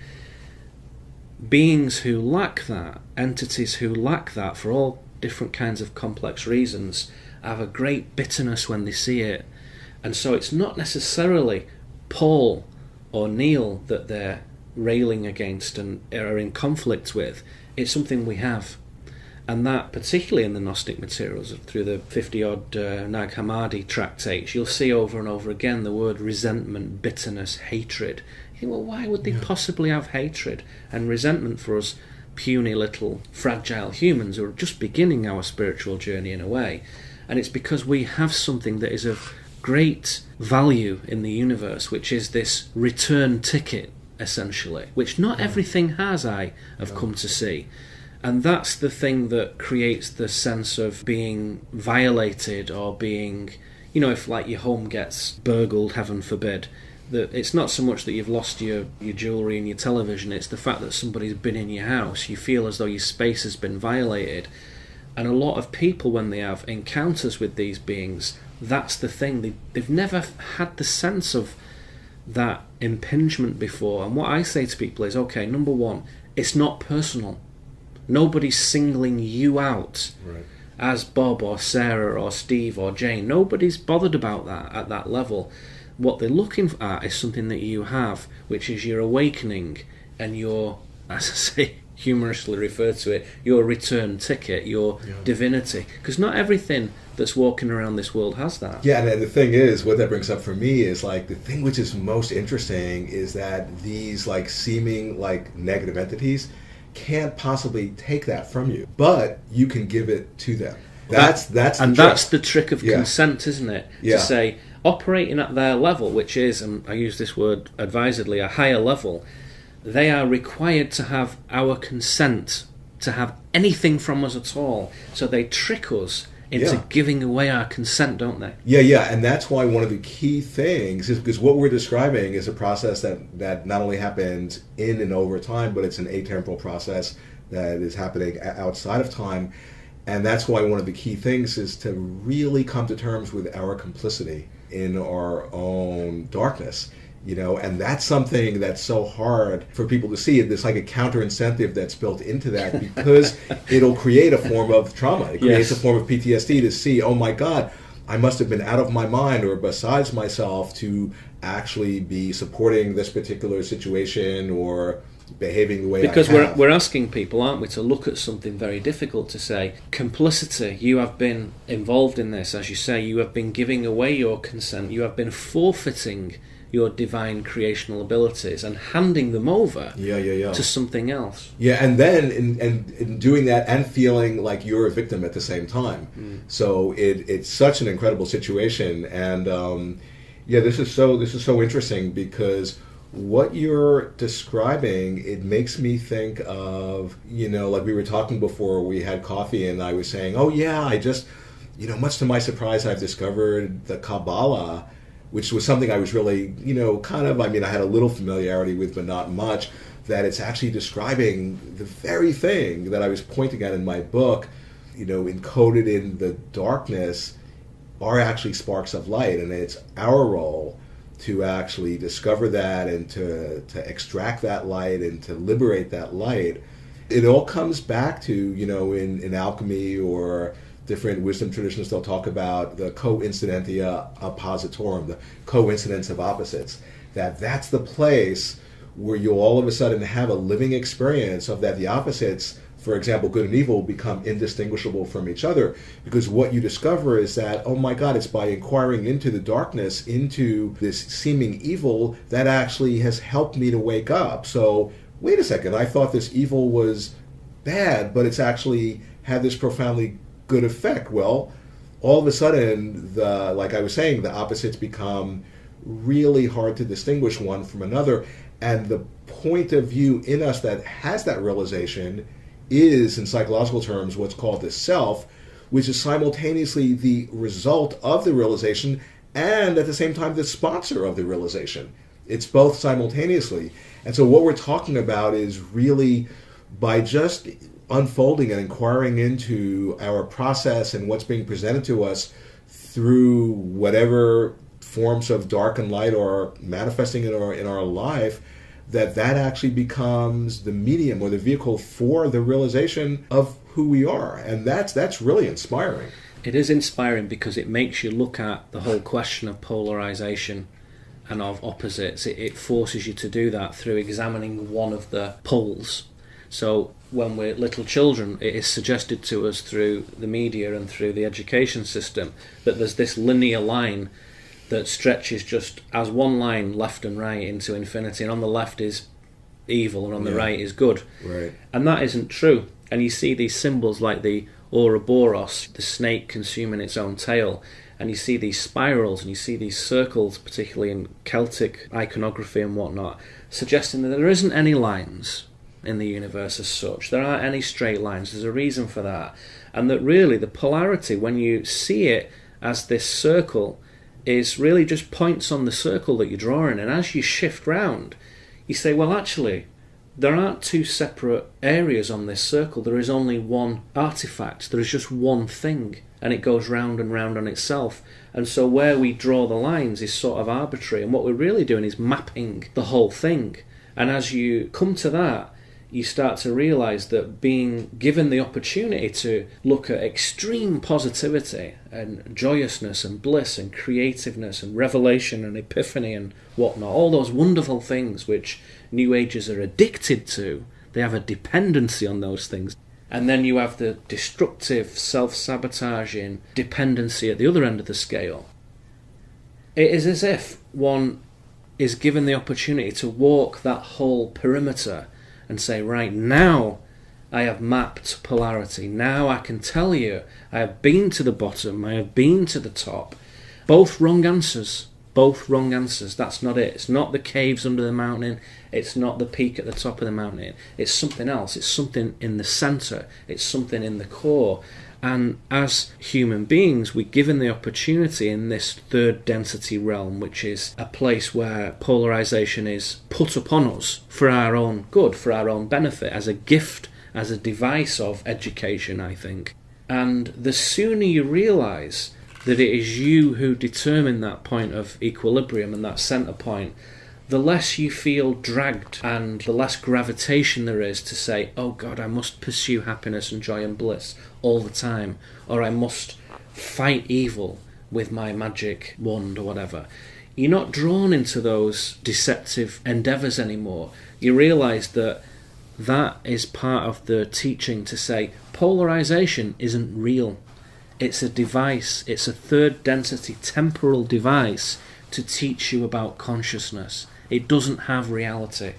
Speaker 1: beings who lack that, entities who lack that for all different kinds of complex reasons, have a great bitterness when they see it. And so it's not necessarily Paul or Neil that they're railing against and are in conflict with. It's something we have. And that, particularly in the Gnostic materials, through the 50-odd Nag Hammadi tractates, you'll see over and over again the word resentment, bitterness, hatred. You think, well, why would they possibly have hatred and resentment for us puny little fragile humans who are just beginning our spiritual journey in a way? And it's because we have something that is of great value in the universe, which is this return ticket, essentially, which not everything has, I have come to see. And that's the thing that creates the sense of being violated or being, you know, if like your home gets burgled, heaven forbid, that it's not so much that you've lost your jewellery and your television, it's the fact that somebody's been in your house. You feel as though your space has been violated. And a lot of people, when they have encounters with these beings, that's the thing. They've never had the sense of that impingement before. And what I say to people is, okay, number one, it's not personal. Nobody's singling you out as Bob or Sarah or Steve or Jane. Nobody's bothered about that at that level. What they're looking at is something that you have, which is your awakening and your, as I say, humorously refer to it, your return ticket, your divinity. Because not everything that's walking around this world has that.
Speaker 2: Yeah, and the thing is, what that brings up for me is, like, the thing which is most interesting is that these, like, seeming, like, negative entities can't possibly take that from you, but you can give it to them. That's the trick of consent, isn't it? To say, operating at their level, which is, and I use this word advisedly, a higher level, they are required to have our consent to have anything from us at all. So they trick us into giving away our consent, don't they? Yeah, and that's why one of the key things is because what we're describing is a process that not only happens in and over time, but it's an atemporal process that is happening outside of time. And that's why one of the key things is to really come to terms with our complicity in our own darkness. You know, and that's something that's so hard for people to see. There's like a counter incentive that's built into that because it'll create a form of trauma. It creates a form of PTSD to see, oh my God, I must have been out of my mind or besides myself to actually be supporting this particular situation or behaving the way
Speaker 1: because
Speaker 2: I have.
Speaker 1: we're asking people, aren't we, to look at something very difficult, to say, complicity, you have been involved in this, as you say, you have been giving away your consent, you have been forfeiting your divine creational abilities and handing them over to something else. Yeah, and then in doing that and feeling like you're a victim at the same time. So it's such an incredible situation, and this is so interesting because what you're describing, it makes me think of, you know, like we were talking before we had coffee, and I was saying, oh yeah, I just, you know, much to my surprise, I've discovered the Kabbalah, which was something I was really, you know, I had a little familiarity with, but not much, that it's actually describing the very thing that I was pointing at in my book, you know, encoded in the darkness are actually sparks of light, and it's our role to actually discover that and to extract that light and to liberate that light. It all comes back to, you know, in alchemy or different wisdom traditions, they'll talk about the coincidentia oppositorum, the coincidence of opposites. That's the place where you all of a sudden have a living experience of that the opposites, for example, good and evil, become indistinguishable from each other. Because what you discover is that, oh my God, it's by inquiring into the darkness, into this seeming evil, that actually has helped me to wake up. So, wait a second, I thought this evil was bad, but it's actually had this profoundly good effect. Well,
Speaker 2: all of a sudden, like I was saying, the opposites become really hard to distinguish one from another. And the point of view in us that has that realization is, in psychological terms, what's called the self, which is simultaneously the result of the realization and at the same time the sponsor of the realization. It's both simultaneously. And so what we're talking about is really, by just unfolding and inquiring into our process and what's being presented to us through whatever forms of dark and light are manifesting in our life, that actually becomes the medium or the vehicle for the realization of who we are. And that's really inspiring.
Speaker 1: It is inspiring because it makes you look at the whole question of polarization and of opposites. It forces you to do that through examining one of the poles. So when we're little children, it is suggested to us through the media and through the education system that there's this linear line that stretches just as one line left and right into infinity, and on the left is evil and on the right is good.
Speaker 2: Right.
Speaker 1: And that isn't true. And you see these symbols like the Ouroboros, the snake consuming its own tail, and you see these spirals and you see these circles, particularly in Celtic iconography and whatnot, suggesting that there isn't any lines in the universe as such. There aren't any straight lines. There's a reason for that. And that really the polarity, when you see it as this circle, is really just points on the circle that you're drawing. And as you shift round, you say, well, actually, there aren't two separate areas on this circle. There is only one artifact. There is just one thing. And it goes round and round on itself. And so where we draw the lines is sort of arbitrary. And what we're really doing is mapping the whole thing. And as you come to that, you start to realise that being given the opportunity to look at extreme positivity and joyousness and bliss and creativeness and revelation and epiphany and whatnot, all those wonderful things which New Agers are addicted to, they have a dependency on those things. And then you have the destructive, self-sabotaging dependency at the other end of the scale. It is as if one is given the opportunity to walk that whole perimeter and say, right, now I have mapped polarity. Now I can tell you I have been to the bottom, I have been to the top. Both wrong answers. Both wrong answers. That's not it. It's not the caves under the mountain. It's not the peak at the top of the mountain. It's something else. It's something in the centre. It's something in the core. And as human beings, we're given the opportunity in this third density realm, which is a place where polarization is put upon us for our own good, for our own benefit, as a gift, as a device of education, I think. And the sooner you realise that it is you who determine that point of equilibrium and that centre point, the less you feel dragged and the less gravitation there is to say, oh God, I must pursue happiness and joy and bliss all the time, or I must fight evil with my magic wand or whatever. You're not drawn into those deceptive endeavours anymore. You realise that that is part of the teaching to say polarisation isn't real. It's a device, it's a third density temporal device to teach you about consciousness. It doesn't have reality.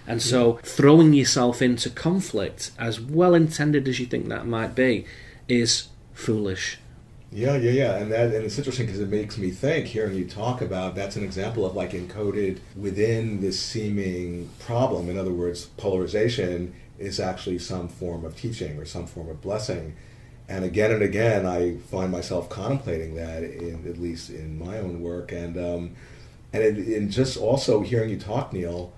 Speaker 1: And so throwing yourself into conflict, as well intended as you think that might be, is foolish.
Speaker 2: Yeah. And it's interesting because it makes me think, hearing you talk about, that's an example of like encoded within this seeming problem. In other words, polarization is actually some form of teaching or some form of blessing. And again, I find myself contemplating that, at least in my own work. And in just also hearing you talk, Neil,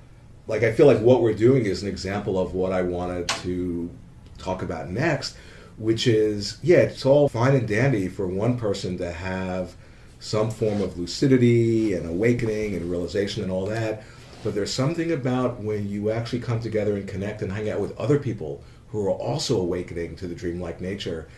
Speaker 2: like I feel like what we're doing is an example of what I wanted to talk about next, which is, it's all fine and dandy for one person to have some form of lucidity and awakening and realization and all that, but there's something about when you actually come together and connect and hang out with other people who are also awakening to the dreamlike nature,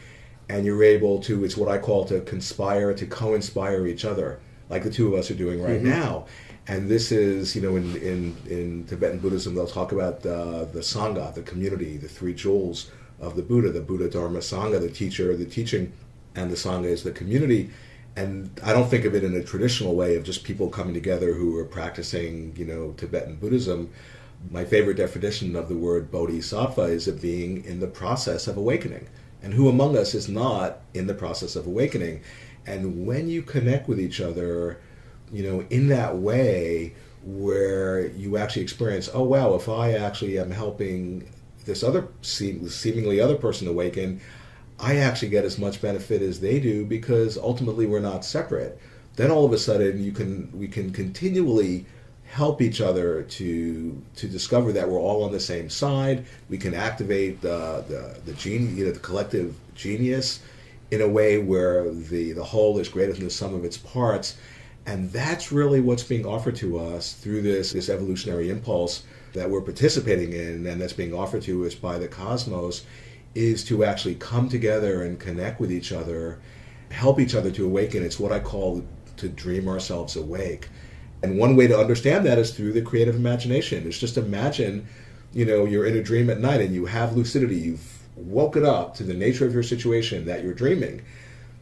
Speaker 2: and you're able to, it's what I call to conspire, to co-inspire each other, like the two of us are doing right now. And this is, in Tibetan Buddhism, they'll talk about the Sangha, the community, the three jewels of the Buddha, Dharma, Sangha, the teacher, the teaching, and the Sangha is the community. And I don't think of it in a traditional way of just people coming together who are practicing, Tibetan Buddhism. My favorite definition of the word bodhisattva is it being in the process of awakening. And who among us is not in the process of awakening? And when you connect with each other, in that way where you actually experience, oh wow, if I actually am helping this other seemingly other person awaken, I actually get as much benefit as they do, because ultimately we're not separate. Then all of a sudden we can continually help each other to discover that we're all on the same side. We can activate the genius, the collective genius, in a way where the whole is greater than the sum of its parts. And that's really what's being offered to us through this evolutionary impulse that we're participating in, and that's being offered to us by the cosmos, is to actually come together and connect with each other, help each other to awaken. It's what I call to dream ourselves awake. And one way to understand that is through the creative imagination. It's just imagine, you're in a dream at night and you have lucidity. You've woken up to the nature of your situation that you're dreaming.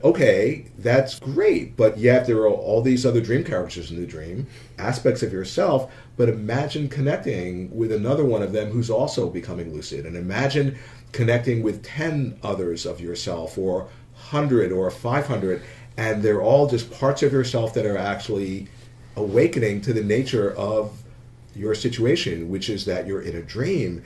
Speaker 2: Okay, that's great, but yet there are all these other dream characters in the dream, aspects of yourself, but imagine connecting with another one of them who's also becoming lucid, and imagine connecting with 10 others of yourself, or 100 or 500, and they're all just parts of yourself that are actually awakening to the nature of your situation, which is that you're in a dream.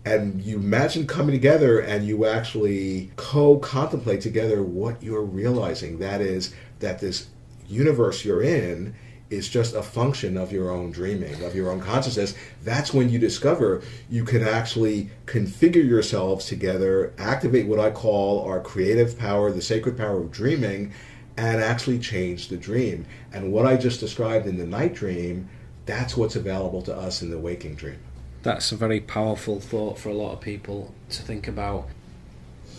Speaker 2: And you imagine coming together and you actually co-contemplate together what you're realizing. That is, that this universe you're in is just a function of your own dreaming, of your own consciousness. That's when you discover you can actually configure yourselves together, activate what I call our creative power, the sacred power of dreaming, and actually change the dream. And what I just described in the night dream, that's what's available to us in the waking dream.
Speaker 1: That's a very powerful thought for a lot of people to think about.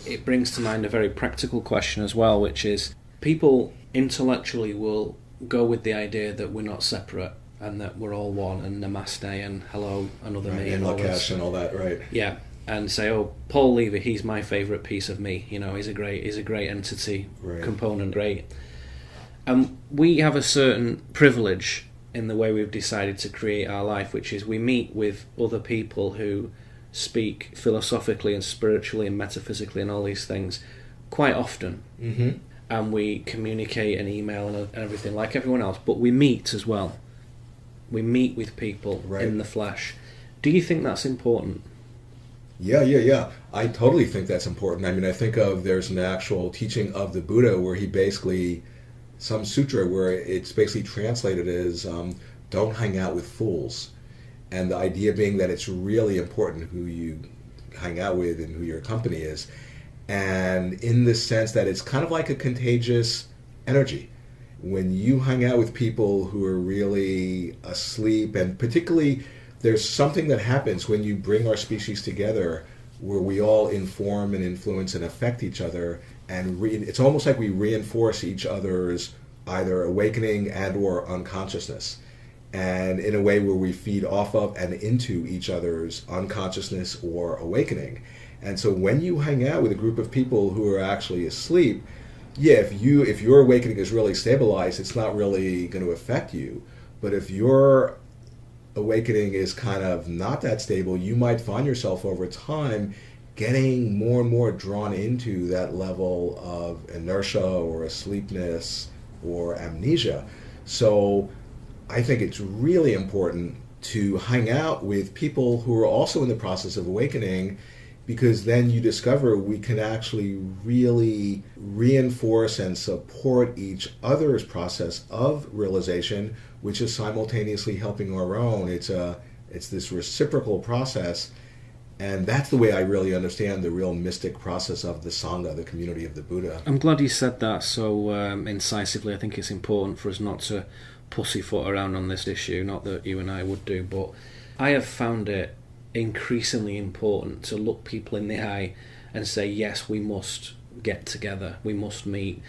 Speaker 1: It brings to mind a very practical question as well, which is, people intellectually will go with the idea that we're not separate and that we're all one, and namaste and hello, another me, and all this,
Speaker 2: and all that, right?
Speaker 1: Yeah, and say, oh, Paul Levy, he's my favourite piece of me. He's a great entity, right, component, great. And we have a certain privilege in the way we've decided to create our life, which is we meet with other people who speak philosophically and spiritually and metaphysically and all these things quite often.
Speaker 2: Mm-hmm.
Speaker 1: And we communicate and email and everything like everyone else, but we meet as well. We meet with people, right, in the flesh. Do you think that's important?
Speaker 2: Yeah. I totally think that's important. I mean, I think there's an actual teaching of the Buddha where he basically, some sutra where it's basically translated as don't hang out with fools. And the idea being that it's really important who you hang out with and who your company is. And in the sense that it's kind of like a contagious energy. When you hang out with people who are really asleep, and particularly there's something that happens when you bring our species together where we all inform and influence and affect each other, and it's almost like we reinforce each other's either awakening and or unconsciousness, and in a way where we feed off of and into each other's unconsciousness or awakening. And so when you hang out with a group of people who are actually asleep, if your awakening is really stabilized, it's not really going to affect you. But if your awakening is kind of not that stable, you might find yourself over time getting more and more drawn into that level of inertia or asleepness or amnesia. So I think it's really important to hang out with people who are also in the process of awakening, because then you discover we can actually really reinforce and support each other's process of realization, which is simultaneously helping our own. It's this reciprocal process, and that's the way I really understand the real mystic process of the Sangha, the community of the Buddha.
Speaker 1: I'm glad you said that so incisively. I think it's important for us not to pussyfoot around on this issue, not that you and I would do, but I have found it increasingly important to look people in the eye and say, yes, we must get together, we must meet.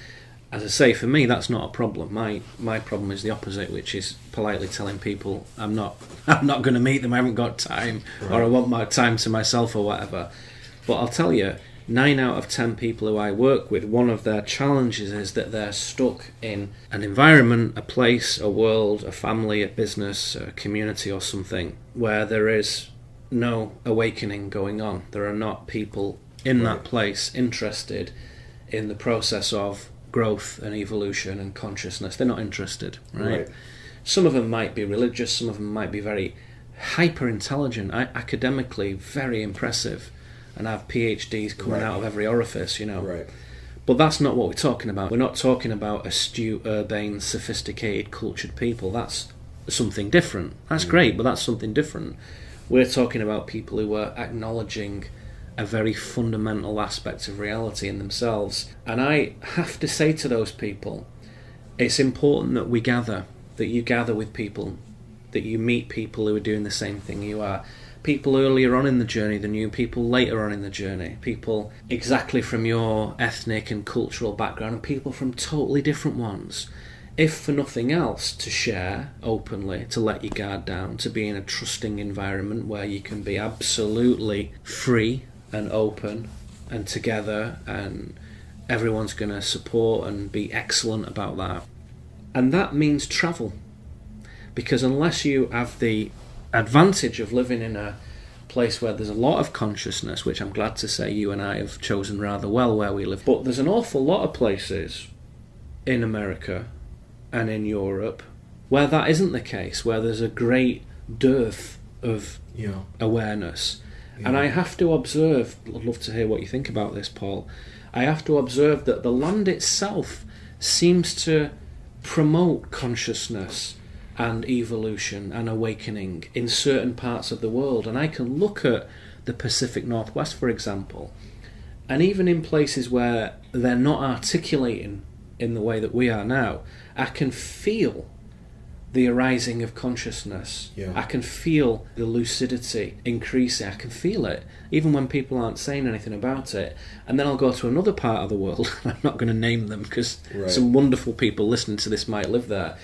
Speaker 1: As I say, for me, that's not a problem. My problem is the opposite, which is politely telling people I'm not going to meet them, I haven't got time, right, or I want my time to myself or whatever. But I'll tell you, 9 out of 10 people who I work with, one of their challenges is that they're stuck in an environment, a place, a world, a family, a business, a community or something, where there is no awakening going on. There are not people in that place, interested in the process of growth and evolution and consciousness. They're not interested, right? Some of them might be religious, some of them might be very hyper intelligent, academically very impressive, and have PhDs coming out of every orifice, you know. But that's not what we're talking about. We're not talking about astute, urbane, sophisticated, cultured people. That's something different. That's great, but that's something different. We're talking about people who are acknowledging a very fundamental aspect of reality in themselves. And I have to say to those people, it's important that we gather, that you gather with people, that you meet people who are doing the same thing you are. People earlier on in the journey than you, people later on in the journey, people exactly from your ethnic and cultural background, and people from totally different ones. If for nothing else, to share openly, to let your guard down, to be in a trusting environment where you can be absolutely free and open and together, and everyone's going to support and be excellent about that. And that means travel. Because unless you have the advantage of living in a place where there's a lot of consciousness, which I'm glad to say you and I have chosen rather well where we live, but there's an awful lot of places in America and in Europe where that isn't the case, where there's a great dearth of awareness. And I have to observe, I'd love to hear what you think about this, Paul, I have to observe that the land itself seems to promote consciousness and evolution and awakening in certain parts of the world. And I can look at the Pacific Northwest, for example, and even in places where they're not articulating in the way that we are now, I can feel the arising of consciousness. I can feel the lucidity increasing. I can feel it, even when people aren't saying anything about it. And then I'll go to another part of the world. I'm not going to name them because some wonderful people listening to this might live there.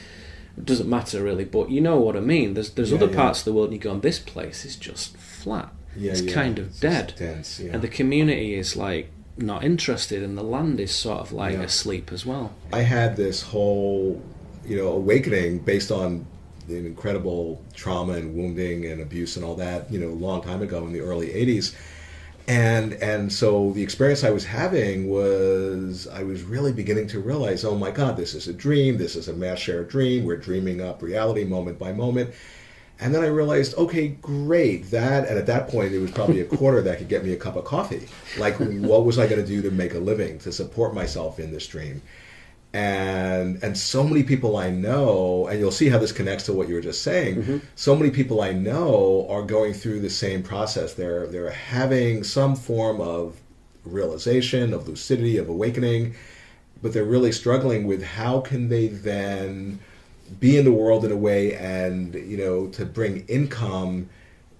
Speaker 1: It doesn't matter really, but you know what I mean. There's other parts of the world and you go, this place is just flat. It's kind of dead.
Speaker 2: Dense,
Speaker 1: and the community is like not interested, and the land is sort of like asleep as well.
Speaker 2: I had this whole awakening based on the incredible trauma and wounding and abuse and all that, a long time ago in the early 80s. And so the experience I was having was I was really beginning to realize, oh my God, this is a dream. This is a mass shared dream. We're dreaming up reality moment by moment. And then I realized, okay, great. And at that point, it was probably a quarter that could get me a cup of coffee. Like, what was I going to do to make a living, to support myself in this dream? And so many people I know, and you'll see how this connects to what you were just saying, so many people I know are going through the same process. They're having some form of realization, of lucidity, of awakening, but they're really struggling with how can they then be in the world in a way and, to bring income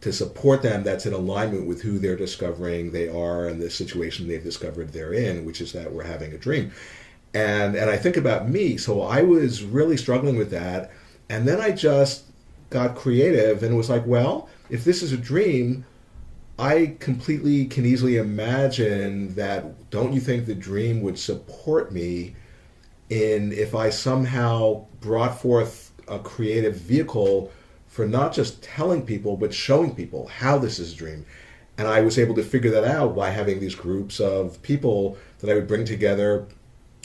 Speaker 2: to support them that's in alignment with who they're discovering they are and the situation they've discovered they're in, which is that we're having a dream. And I think about me, so I was really struggling with that, and then I just got creative and was like, well, if this is a dream, I completely can easily imagine that, don't you think the dream would support me in if I somehow brought forth a creative vehicle for not just telling people, but showing people how this is a dream. And I was able to figure that out by having these groups of people that I would bring together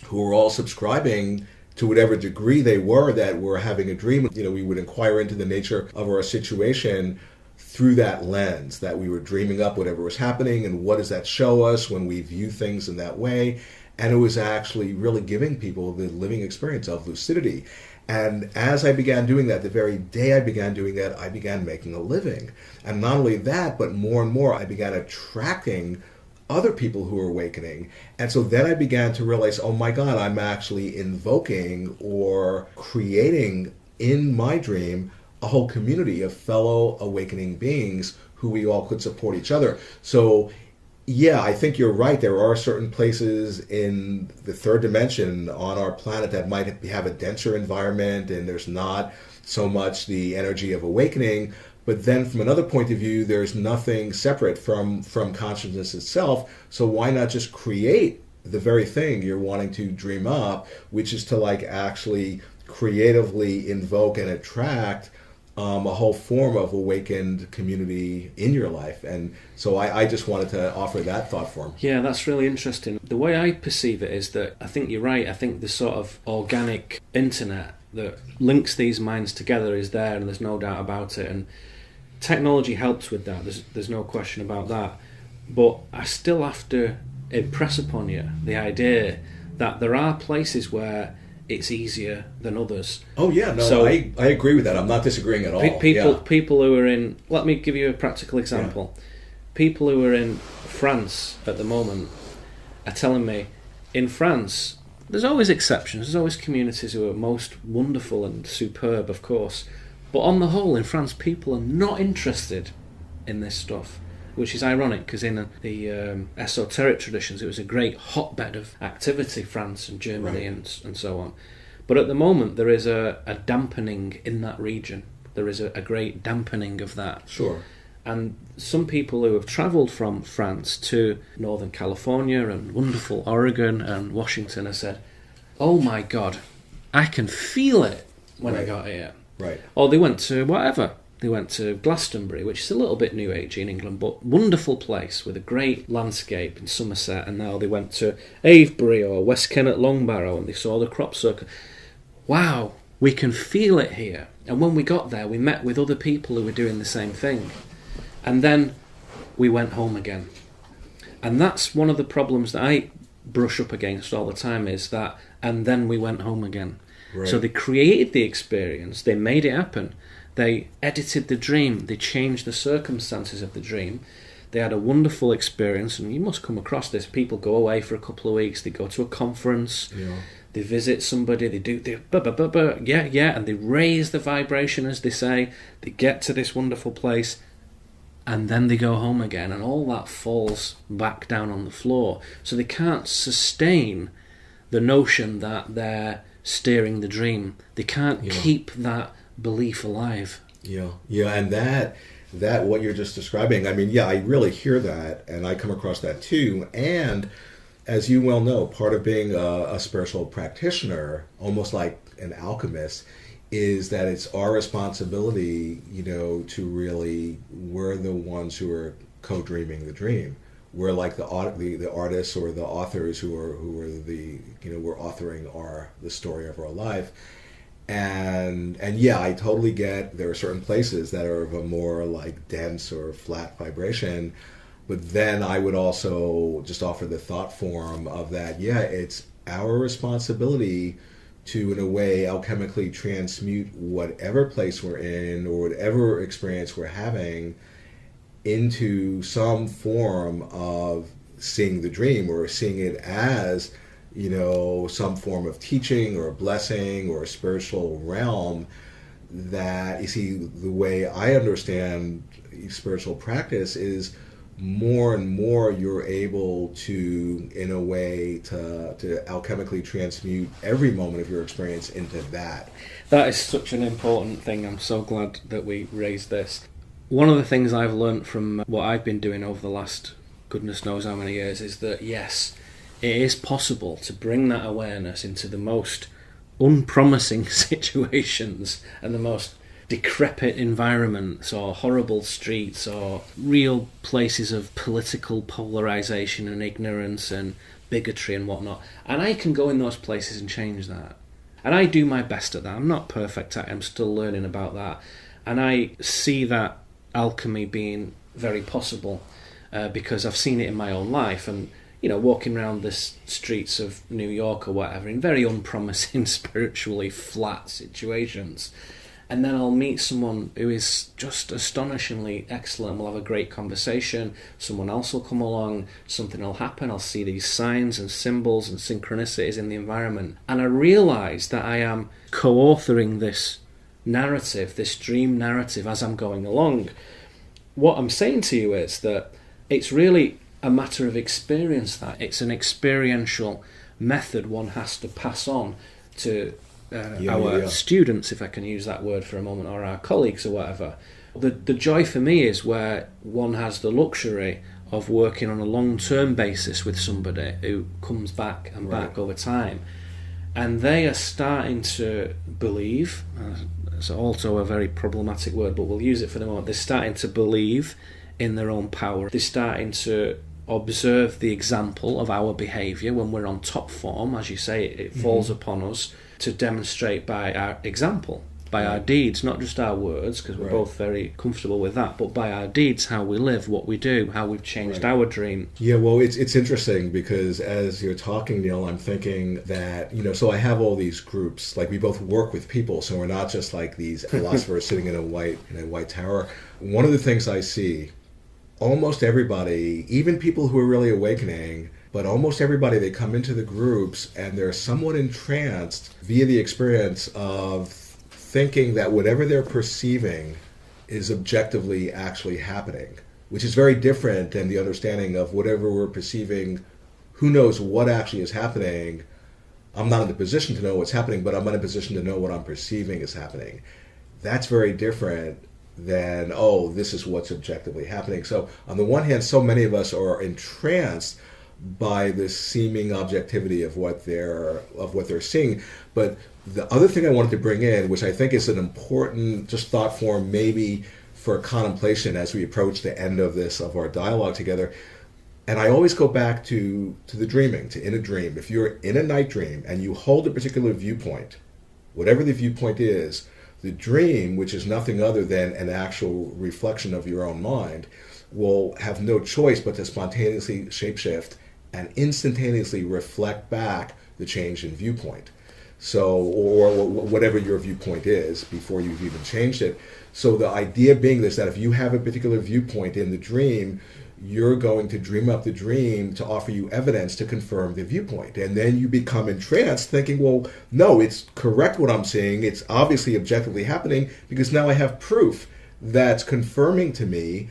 Speaker 2: who were all subscribing to whatever degree they were that were having a dream. We would inquire into the nature of our situation through that lens, that we were dreaming up whatever was happening and what does that show us when we view things in that way. And it was actually really giving people the living experience of lucidity. And as I began doing that, the very day I began doing that, I began making a living. And not only that, but more and more I began attracting other people who are awakening. And so then I began to realize, oh my God, I'm actually invoking or creating in my dream a whole community of fellow awakening beings who we all could support each other. So yeah, I think you're right. There are certain places in the third dimension on our planet that might have a denser environment and there's not so much the energy of awakening. But then from another point of view, there's nothing separate from consciousness itself. So why not just create the very thing you're wanting to dream up, which is to actually creatively invoke and attract a whole form of awakened community in your life. And so I just wanted to offer that thought form.
Speaker 1: Yeah, that's really interesting. The way I perceive it is that I think you're right. I think the sort of organic internet that links these minds together is there, and there's no doubt about it. And technology helps with that. There's no question about that. But I still have to impress upon you the idea that there are places where it's easier than others.
Speaker 2: Oh yeah, no, so, I agree with that. I'm not disagreeing at all.
Speaker 1: People who are in, let me give you a practical example. Yeah. People who are in France at the moment are telling me, in France, there's always exceptions. There's always communities who are most wonderful and superb, of course. But on the whole, in France, people are not interested in this stuff, which is ironic because in the esoteric traditions, it was a great hotbed of activity, France and Germany, right, and so on. But at the moment, there is a dampening in that region. There is a great dampening of that.
Speaker 2: Sure.
Speaker 1: And some people who have travelled from France to Northern California and wonderful Oregon and Washington have said, oh my God, I can feel it when I got here.
Speaker 2: Right.
Speaker 1: Or they went to whatever. They went to Glastonbury, which is a little bit new agey in England, but wonderful place with a great landscape in Somerset. And now they went to Avebury or West Kennet Longbarrow and they saw the crop circle. Wow, we can feel it here. And when we got there, we met with other people who were doing the same thing. And then we went home again. And that's one of the problems that I brush up against all the time is that, and then we went home again. Right. So they created the experience, they made it happen. They edited the dream, they changed the circumstances of the dream. They had a wonderful experience, and you must come across this. People go away for a couple of weeks, they go to a conference, they visit somebody, they do, and they raise the vibration, as they say. They get to this wonderful place, and then they go home again, and all that falls back down on the floor. So they can't sustain the notion that they're steering the dream. They can't keep that belief alive.
Speaker 2: Yeah, and that what you're just describing, I mean, I really hear that, and I come across that too. And as you well know, part of being a spiritual practitioner, almost like an alchemist, is that it's our responsibility, to really, we're the ones who are co-dreaming the dream. We're like the artists or the authors who are the, we're authoring the story of our life. And I totally get there are certain places that are of a more like dense or flat vibration, but then I would also just offer the thought form of that, it's our responsibility to, in a way, alchemically transmute whatever place we're in or whatever experience we're having into some form of seeing the dream or seeing it as, some form of teaching or a blessing or a spiritual realm. That, you see, the way I understand spiritual practice is more and more you're able to, in a way, to alchemically transmute every moment of your experience into that.
Speaker 1: That is such an important thing. I'm so glad that we raised this. One of the things I've learned from what I've been doing over the last goodness knows how many years is that, yes, it is possible to bring that awareness into the most unpromising situations and the most decrepit environments or horrible streets or real places of political polarization and ignorance and bigotry and whatnot. And I can go in those places and change that. And I do my best at that. I'm not perfect at it. I'm still learning about that. And I see that alchemy being very possible because I've seen it in my own life. And, walking around the streets of New York or whatever in very unpromising, spiritually flat situations. And then I'll meet someone who is just astonishingly excellent. We'll have a great conversation. Someone else will come along. Something will happen. I'll see these signs and symbols and synchronicities in the environment. And I realise that I am co-authoring this narrative, this dream narrative, as I'm going along. What I'm saying to you is that it's really a matter of experience. That it's an experiential method one has to pass on to our students, if I can use that word for a moment, or our colleagues or whatever. The joy for me is where one has the luxury of working on a long-term basis with somebody who comes back and back over time, and they are starting to believe, it's also a very problematic word, but we'll use it for the moment. They're starting to believe in their own power. They're starting to observe the example of our behaviour when we're on top form. As you say, it falls upon us to demonstrate by our example, by our deeds, not just our words, because we're both very comfortable with that, but by our deeds, how we live, what we do, how we've changed our dream.
Speaker 2: Yeah, well, it's interesting because as you're talking, Neil, I'm thinking that, so I have all these groups, like we both work with people, so we're not just like these philosophers sitting in a white tower. One of the things I see, almost everybody, even people who are really awakening, but almost everybody, they come into the groups and they're somewhat entranced via the experience of thinking that whatever they're perceiving is objectively actually happening, which is very different than the understanding of whatever we're perceiving, who knows what actually is happening. I'm not in the position to know what's happening, but I'm in a position to know what I'm perceiving is happening. That's very different than, this is what's objectively happening. So on the one hand, so many of us are entranced by this seeming objectivity of what they're seeing. But the other thing I wanted to bring in, which I think is an important just thought form maybe for contemplation as we approach the end of our dialogue together, and I always go back to the dreaming, to in a dream. If you're in a night dream and you hold a particular viewpoint, whatever the viewpoint is, the dream, which is nothing other than an actual reflection of your own mind, will have no choice but to spontaneously shapeshift and instantaneously reflect back the change in viewpoint. So, or whatever your viewpoint is before you've even changed it. So the idea being this, that if you have a particular viewpoint in the dream, you're going to dream up the dream to offer you evidence to confirm the viewpoint. And then you become entranced thinking, well, no, it's correct what I'm seeing. It's obviously objectively happening because now I have proof that's confirming to me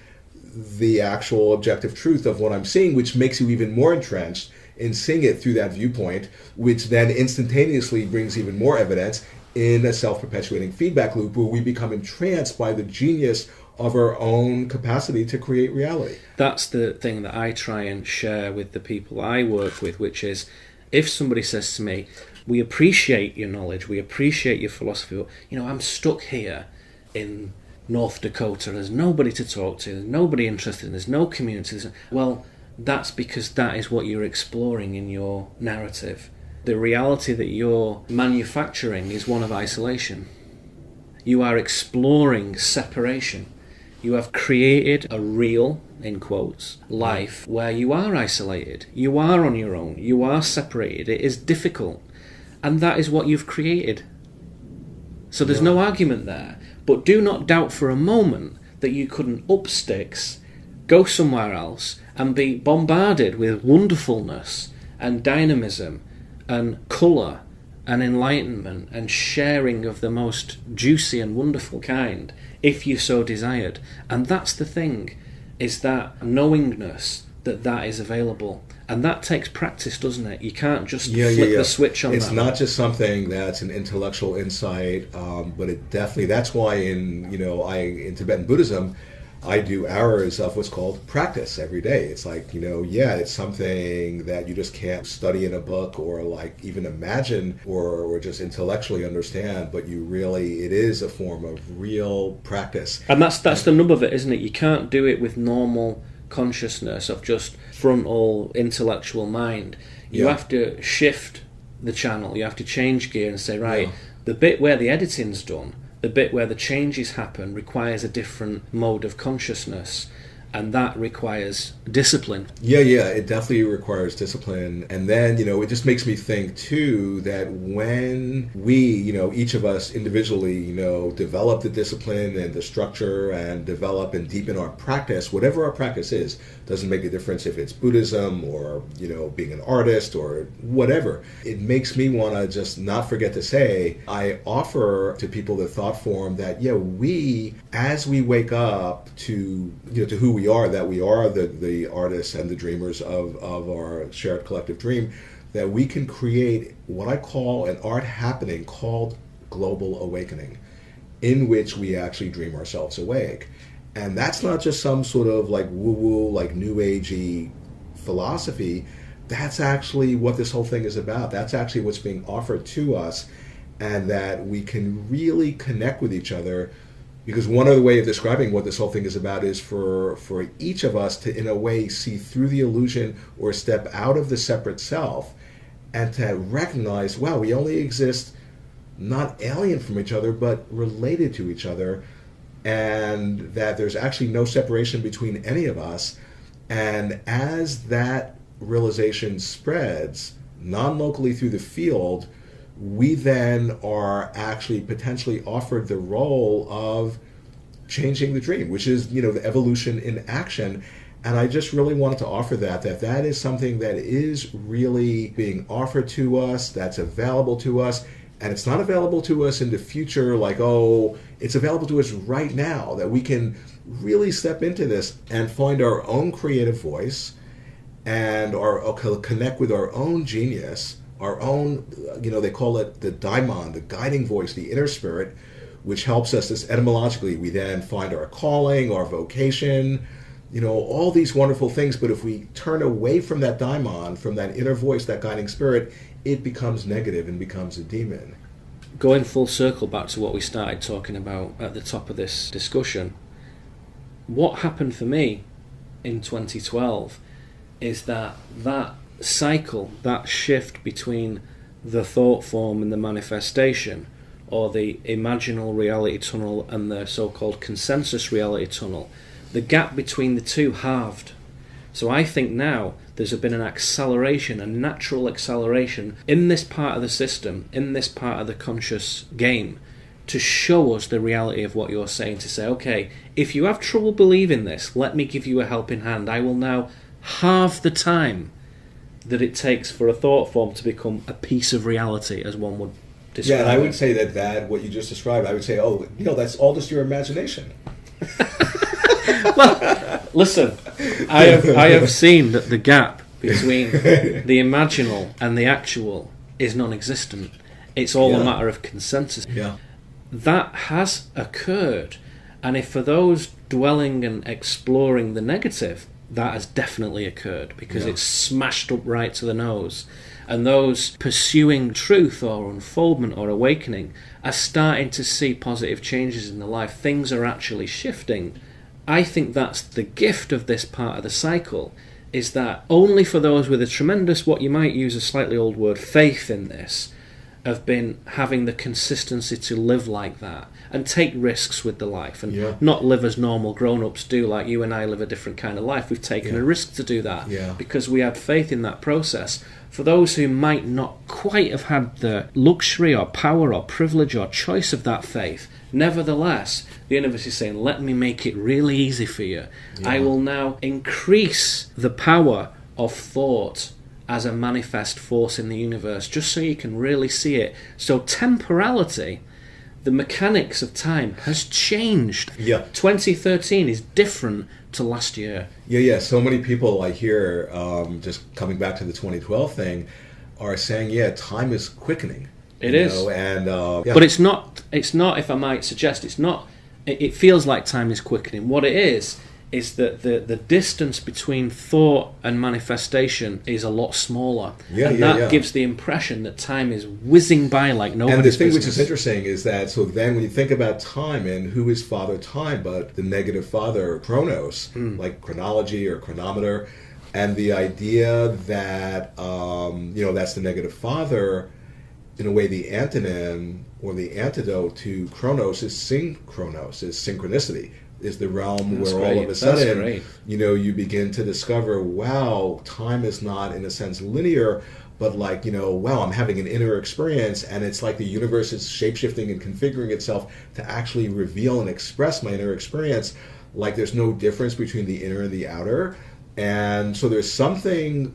Speaker 2: the actual objective truth of what I'm seeing, which makes you even more entrenched in seeing it through that viewpoint, which then instantaneously brings even more evidence in a self-perpetuating feedback loop where we become entranced by the genius of our own capacity to create reality.
Speaker 1: That's the thing that I try and share with the people I work with, which is if somebody says to me, we appreciate your knowledge, we appreciate your philosophy, but, I'm stuck here in North Dakota, there's nobody to talk to, there's nobody interested, there's no community. Well, that's because that is what you're exploring in your narrative. The reality that you're manufacturing is one of isolation. You are exploring separation. You have created a real, in quotes, life where you are isolated. You are on your own. You are separated. It is difficult. And that is what you've created. So there's no argument there. But do not doubt for a moment that you couldn't up sticks, go somewhere else, and be bombarded with wonderfulness and dynamism and colour and enlightenment and sharing of the most juicy and wonderful kind, if you so desired. And that's the thing, is that knowingness that is available. And that takes practice, doesn't it? You can't just flip the switch on.
Speaker 2: It's not just something that's an intellectual insight, but it definitely, that's why in Tibetan Buddhism, I do hours of what's called practice every day. It's like, it's something that you just can't study in a book or like even imagine or just intellectually understand, but it is a form of real practice.
Speaker 1: And that's the nub of it, isn't it? You can't do it with normal consciousness of just frontal intellectual mind. You have to shift the channel. You have to change gear and say, right, the bit where the editing's done, the bit where the changes happen requires a different mode of consciousness, and that requires discipline.
Speaker 2: It definitely requires discipline. And then, it just makes me think, too, that when we, each of us individually, develop the discipline and the structure and develop and deepen our practice, whatever our practice is, doesn't make a difference if it's Buddhism or, being an artist or whatever. It makes me want to just not forget to say, I offer to people the thought form that, we, as we wake up to who we are, that we are the artists and the dreamers of our shared collective dream, that we can create what I call an art happening called global awakening, in which we actually dream ourselves awake. And that's not just some sort of like woo-woo, like new agey philosophy. That's actually what this whole thing is about. That's actually what's being offered to us. and that we can really connect with each other. Because one other way of describing what this whole thing is about is for each of us to, in a way, see through the illusion or step out of the separate self and to recognize, wow, we only exist not alien from each other, but related to each other, and that there's actually no separation between any of us. And as that realization spreads non-locally through the field, we then are actually potentially offered the role of changing the dream, which is, the evolution in action. And I just really wanted to offer that is something that is really being offered to us, that's available to us. And it's not available to us in the future like, it's available to us right now, that we can really step into this and find our own creative voice and connect with our own genius, our own, they call it the daimon, the guiding voice, the inner spirit, which helps us this etymologically. We then find our calling, our vocation, all these wonderful things. But if we turn away from that daimon, from that inner voice, that guiding spirit, it becomes negative and becomes a demon.
Speaker 1: Going full circle back to what we started talking about at the top of this discussion, what happened for me in 2012 is that cycle, that shift between the thought form and the manifestation, or the imaginal reality tunnel and the so-called consensus reality tunnel, the gap between the two halved. So I think now there's been an acceleration, a natural acceleration in this part of the system, in this part of the conscious game, to show us the reality of what you're saying, to say, okay, if you have trouble believing this, let me give you a helping hand. I will now halve the time that it takes for a thought form to become a piece of reality, as one would describe.
Speaker 2: Yeah, and I would say that what you just described, I would say, that's all just your imagination.
Speaker 1: Well, listen, I have seen that the gap between the imaginal and the actual is non-existent. It's all a matter of consensus.
Speaker 2: Yeah.
Speaker 1: That has occurred, and if for those dwelling and exploring the negative, that has definitely occurred, because it's smashed up right to the nose. And those pursuing truth or unfoldment or awakening are starting to see positive changes in their life. Things are actually shifting. I think that's the gift of this part of the cycle, is that only for those with a tremendous, what you might use a slightly old word, faith in this, have been having the consistency to live like that and take risks with the life and not live as normal grown-ups do, like you and I live a different kind of life. We've taken a risk to do that because we had faith in that process. For those who might not quite have had the luxury or power or privilege or choice of that faith, nevertheless, the universe is saying, let me make it really easy for you. I will now increase the power of thought as a manifest force in the universe, just so you can really see it. So temporality, the mechanics of time, has changed. 2013 is different to last year.
Speaker 2: So many people I hear, just coming back to the 2012 thing, are saying, time is quickening.
Speaker 1: It is. But it's not, if I might suggest, it feels like time is quickening. What it is that the distance between thought and manifestation is a lot smaller. That gives the impression that time is whizzing by like nobody's
Speaker 2: And the thing
Speaker 1: business.
Speaker 2: which is interesting is that, so then when you think about time, and who is Father Time but the negative father, Chronos, like chronology or chronometer, and the idea that, that's the negative father, in a way the antonym or the antidote to Chronos is synchronos, is synchronicity. Is the realm where all of a sudden, you begin to discover, wow, time is not in a sense linear, but like, wow, I'm having an inner experience, and it's like the universe is shapeshifting and configuring itself to actually reveal and express my inner experience. Like there's no difference between the inner and the outer. And so there's something,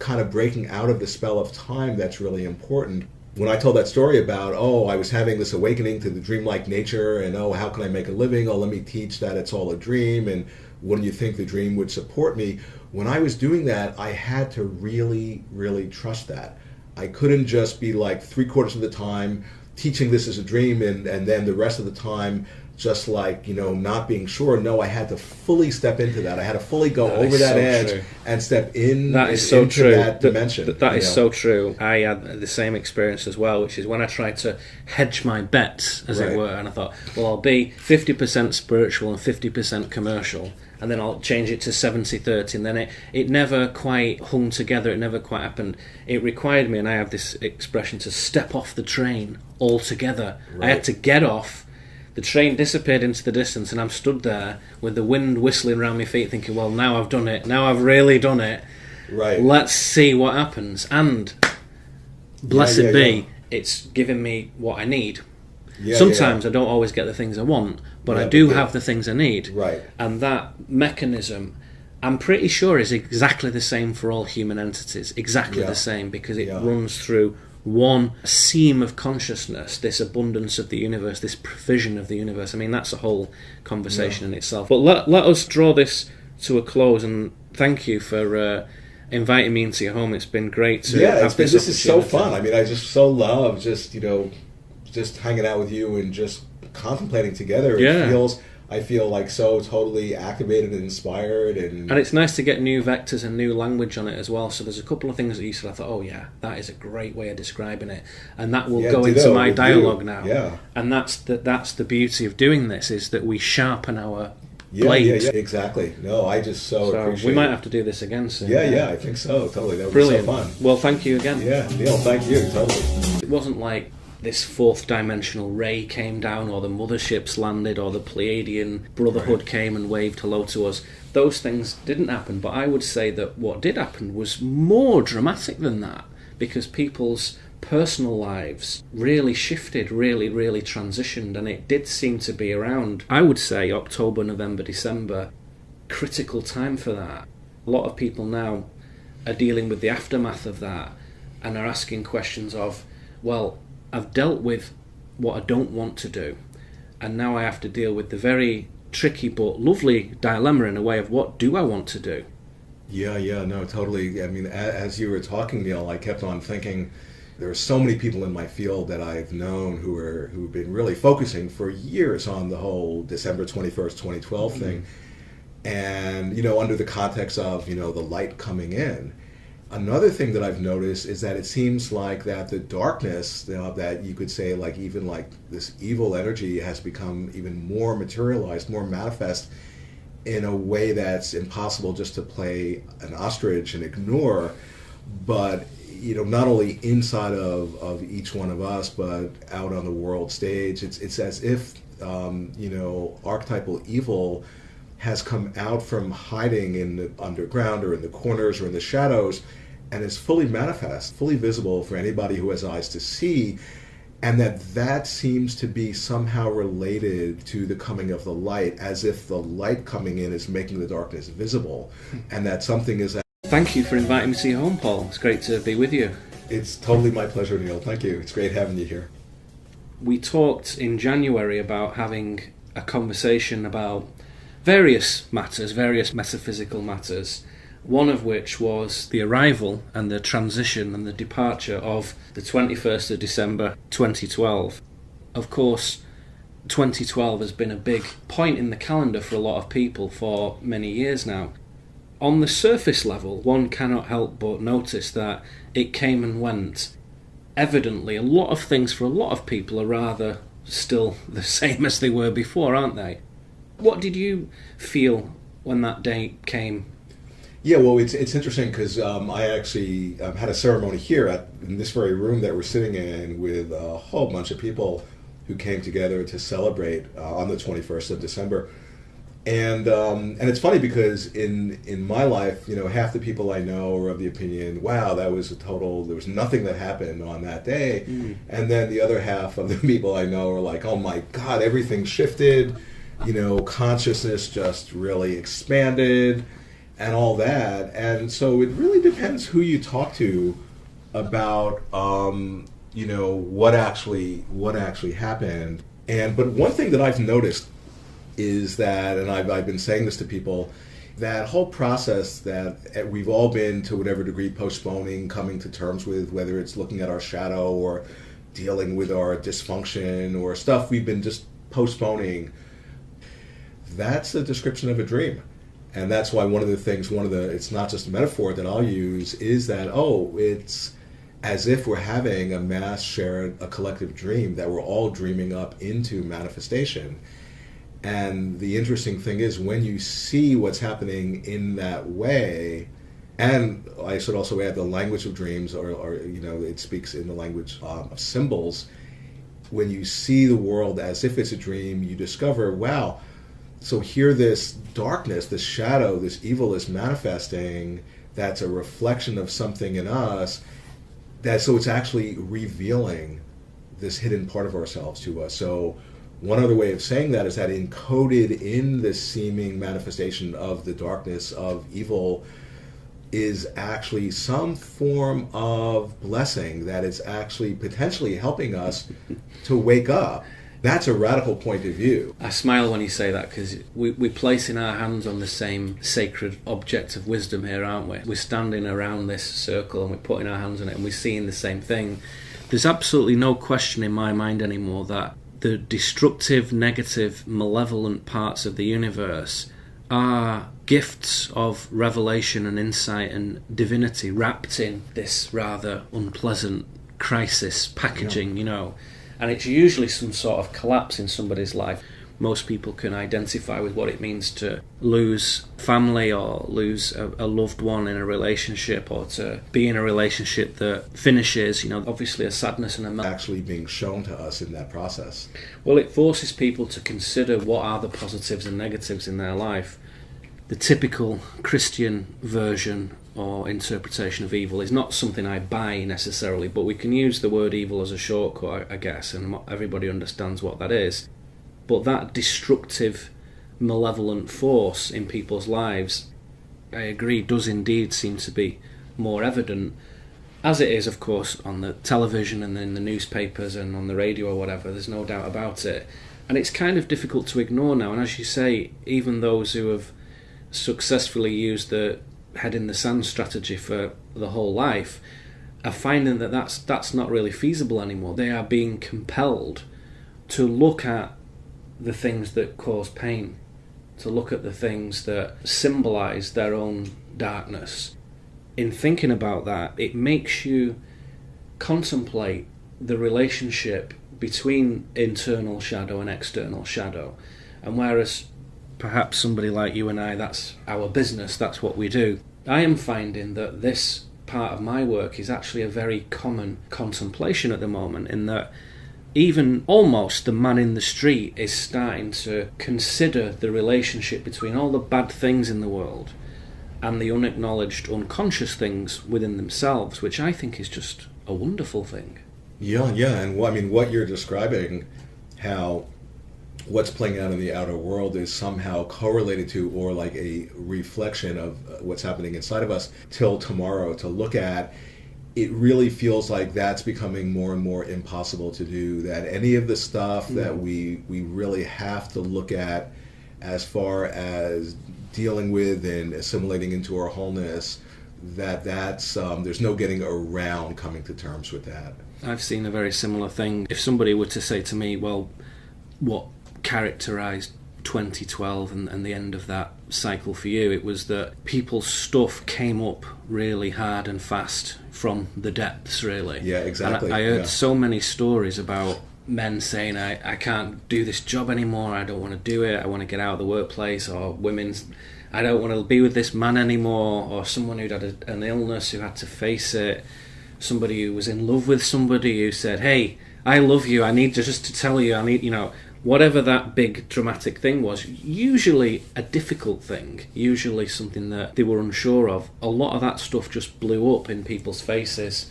Speaker 2: kind of breaking out of the spell of time that's really important. When I told that story about, I was having this awakening to the dreamlike nature, and how can I make a living? Let me teach that it's all a dream, and wouldn't you think the dream would support me? When I was doing that, I had to really, really trust that. I couldn't just be like 3/4 of the time teaching this as a dream, and then the rest of the time just like, not being sure. No, I had to fully step into that. I had to fully go
Speaker 1: That
Speaker 2: over
Speaker 1: is
Speaker 2: that
Speaker 1: so
Speaker 2: edge
Speaker 1: true.
Speaker 2: and step in
Speaker 1: That is so
Speaker 2: into
Speaker 1: true.
Speaker 2: that dimension.
Speaker 1: That is so true. I had the same experience as well, which is when I tried to hedge my bets, as it were, and I thought, well, I'll be 50% spiritual and 50% commercial, and then I'll change it to 70-30, and then it never quite hung together, it never quite happened. It required me, and I have this expression, to step off the train altogether. I had to get off. The train disappeared into the distance, and I'm stood there with the wind whistling around my feet thinking, well, now I've done it. Now I've really done it.
Speaker 2: Right.
Speaker 1: Let's see what happens. And blessed be, it's given me what I need. Sometimes I don't always get the things I want, but I do have the things I need.
Speaker 2: Right.
Speaker 1: And that mechanism, I'm pretty sure, is exactly the same for all human entities. Exactly the same, because it runs through one seam of consciousness, this abundance of the universe, this provision of the universe. I mean, that's a whole conversation in itself. But let us draw this to a close, and thank you for inviting me into your home. It's been great to have this
Speaker 2: is so fun. I mean, I just so love just hanging out with you and just contemplating together. I feel like so totally activated and inspired, and
Speaker 1: it's nice to get new vectors and new language on it as well. So there's a couple of things that you said, I thought, oh yeah, that is a great way of describing it, and that will go into my dialogue now.
Speaker 2: Yeah.
Speaker 1: And that's the beauty of doing this, is that we sharpen our blades.
Speaker 2: Yeah, exactly. No, I just so appreciate.
Speaker 1: We might have to do this again soon.
Speaker 2: Yeah, I think so. Totally, that would
Speaker 1: Brilliant.
Speaker 2: be so fun.
Speaker 1: Well, thank you again.
Speaker 2: Yeah, Neil, thank you. Totally.
Speaker 1: It wasn't like this fourth dimensional ray came down, or the motherships landed, or the Pleiadian Brotherhood came and waved hello to us. Those things didn't happen, but I would say that what did happen was more dramatic than that, because people's personal lives really shifted, really transitioned, and it did seem to be around, I would say, October, November, December, critical time for that. A lot of people now are dealing with the aftermath of that and are asking questions of, well, I've dealt with what I don't want to do, and now I have to deal with the very tricky but lovely dilemma in a way of, what do I want to do?
Speaker 2: Yeah, no, totally. I mean, as you were talking, Neil, I kept on thinking, there are so many people in my field that I've known who've been really focusing for years on the whole December 21st, 2012 thing, and under the context of the light coming in. Another thing that I've noticed is that it seems like that the darkness, that you could say, like, even like this evil energy has become even more materialized, more manifest in a way that's impossible just to play an ostrich and ignore, but not only inside of each one of us, but out on the world stage. It's as if archetypal evil has come out from hiding in the underground or in the corners or in the shadows, and is fully manifest, fully visible for anybody who has eyes to see, and that seems to be somehow related to the coming of the light, as if the light coming in is making the darkness visible, and that something is...
Speaker 1: Thank you for inviting me to your home, Paul. It's great to be with you.
Speaker 2: It's totally my pleasure, Neil. Thank you. It's great having you here.
Speaker 1: We talked in January about having a conversation about various matters, various metaphysical matters, one of which was the arrival and the transition and the departure of the 21st of December 2012. Of course, 2012 has been a big point in the calendar for a lot of people for many years now. On the surface level, one cannot help but notice that it came and went. Evidently, a lot of things for a lot of people are rather still the same as they were before, aren't they? What did you feel when that day came?
Speaker 2: Yeah, well, it's interesting because I actually had a ceremony here in this very room that we're sitting in with a whole bunch of people who came together to celebrate on the 21st of December. And it's funny because in my life, half the people I know are of the opinion, wow, that was there was nothing that happened on that day. Mm. And then the other half of the people I know are like, oh my God, everything shifted, consciousness just really expanded and all that. And so it really depends who you talk to about, what actually happened. But one thing that I've noticed is that, and I've been saying this to people, that whole process that we've all been to whatever degree postponing, coming to terms with, whether it's looking at our shadow or dealing with our dysfunction or stuff we've been just postponing that's a description of a dream. And that's why it's not just a metaphor that I'll use, is that, it's as if we're having a mass shared, a collective dream that we're all dreaming up into manifestation. And the interesting thing is, when you see what's happening in that way, and I should also add the language of dreams, or it speaks in the language of symbols. When you see the world as if it's a dream, you discover, wow, so here this darkness, this shadow, this evil is manifesting, that's a reflection of something in us, so it's actually revealing this hidden part of ourselves to us. So one other way of saying that is that encoded in this seeming manifestation of the darkness, of evil, is actually some form of blessing that is actually potentially helping us to wake up. That's a radical point of view.
Speaker 1: I smile when you say that, because we're placing our hands on the same sacred object of wisdom here, aren't we? We're standing around this circle and we're putting our hands on it and we're seeing the same thing. There's absolutely no question in my mind anymore that the destructive, negative, malevolent parts of the universe are gifts of revelation and insight and divinity wrapped in this rather unpleasant crisis packaging, And it's usually some sort of collapse in somebody's life. Most people can identify with what it means to lose family or lose a loved one in a relationship, or to be in a relationship that finishes, obviously a sadness and a
Speaker 2: actually being shown to us in that process.
Speaker 1: Well, it forces people to consider what are the positives and negatives in their life. The typical Christian version or interpretation of evil is not something I buy necessarily, but we can use the word evil as a shortcut, I guess, and everybody understands what that is. But that destructive, malevolent force in people's lives, I agree, does indeed seem to be more evident, as it is, of course, on the television and in the newspapers and on the radio or whatever. There's no doubt about it. And it's kind of difficult to ignore now. And as you say, even those who have successfully used the head in the sand strategy for the whole life are finding that that's not really feasible anymore. They are being compelled to look at the things that cause pain, to look at the things that symbolize their own darkness. In thinking about that, it makes you contemplate the relationship between internal shadow and external shadow. And whereas perhaps somebody like you and I, that's our business, that's what we do, I am finding that this part of my work is actually a very common contemplation at the moment, in that even almost the man in the street is starting to consider the relationship between all the bad things in the world and the unacknowledged, unconscious things within themselves, which I think is just a wonderful thing.
Speaker 2: Yeah, and what you're describing, how what's playing out in the outer world is somehow correlated to, or like a reflection of what's happening inside of us till tomorrow to look at, it really feels like that's becoming more and more impossible to do. That any of the stuff that we really have to look at as far as dealing with and assimilating into our wholeness, that's there's no getting around coming to terms with that.
Speaker 1: I've seen a very similar thing. If somebody were to say to me, well, what characterized 2012 and the end of that cycle for you, it was that people's stuff came up really hard and fast from the depths, really.
Speaker 2: Yeah, exactly.
Speaker 1: And I heard so many stories about men saying, I can't do this job anymore, I don't want to do it, I want to get out of the workplace, or women's, I don't want to be with this man anymore, or someone who'd had an illness who had to face it, somebody who was in love with somebody who said, hey, I love you, I need just to tell you, I need, whatever that big dramatic thing was, usually a difficult thing, usually something that they were unsure of. A lot of that stuff just blew up in people's faces,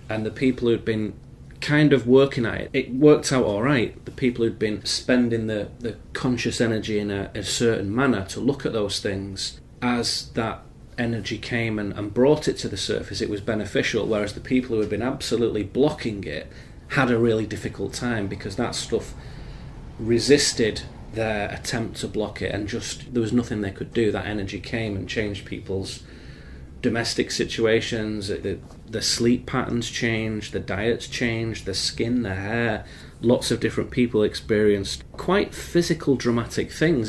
Speaker 1: and the people who'd been kind of working at it, it worked out all right. The people who'd been spending the conscious energy in a certain manner to look at those things, as that energy came and brought it to the surface, it was beneficial, whereas the people who had been absolutely blocking it had a really difficult time, because that stuff resisted their attempt to block it, and just there was nothing they could do. That energy came and changed people's domestic situations, the sleep patterns changed, the diets changed, the skin, the hair. Lots of different people experienced quite physical, dramatic things.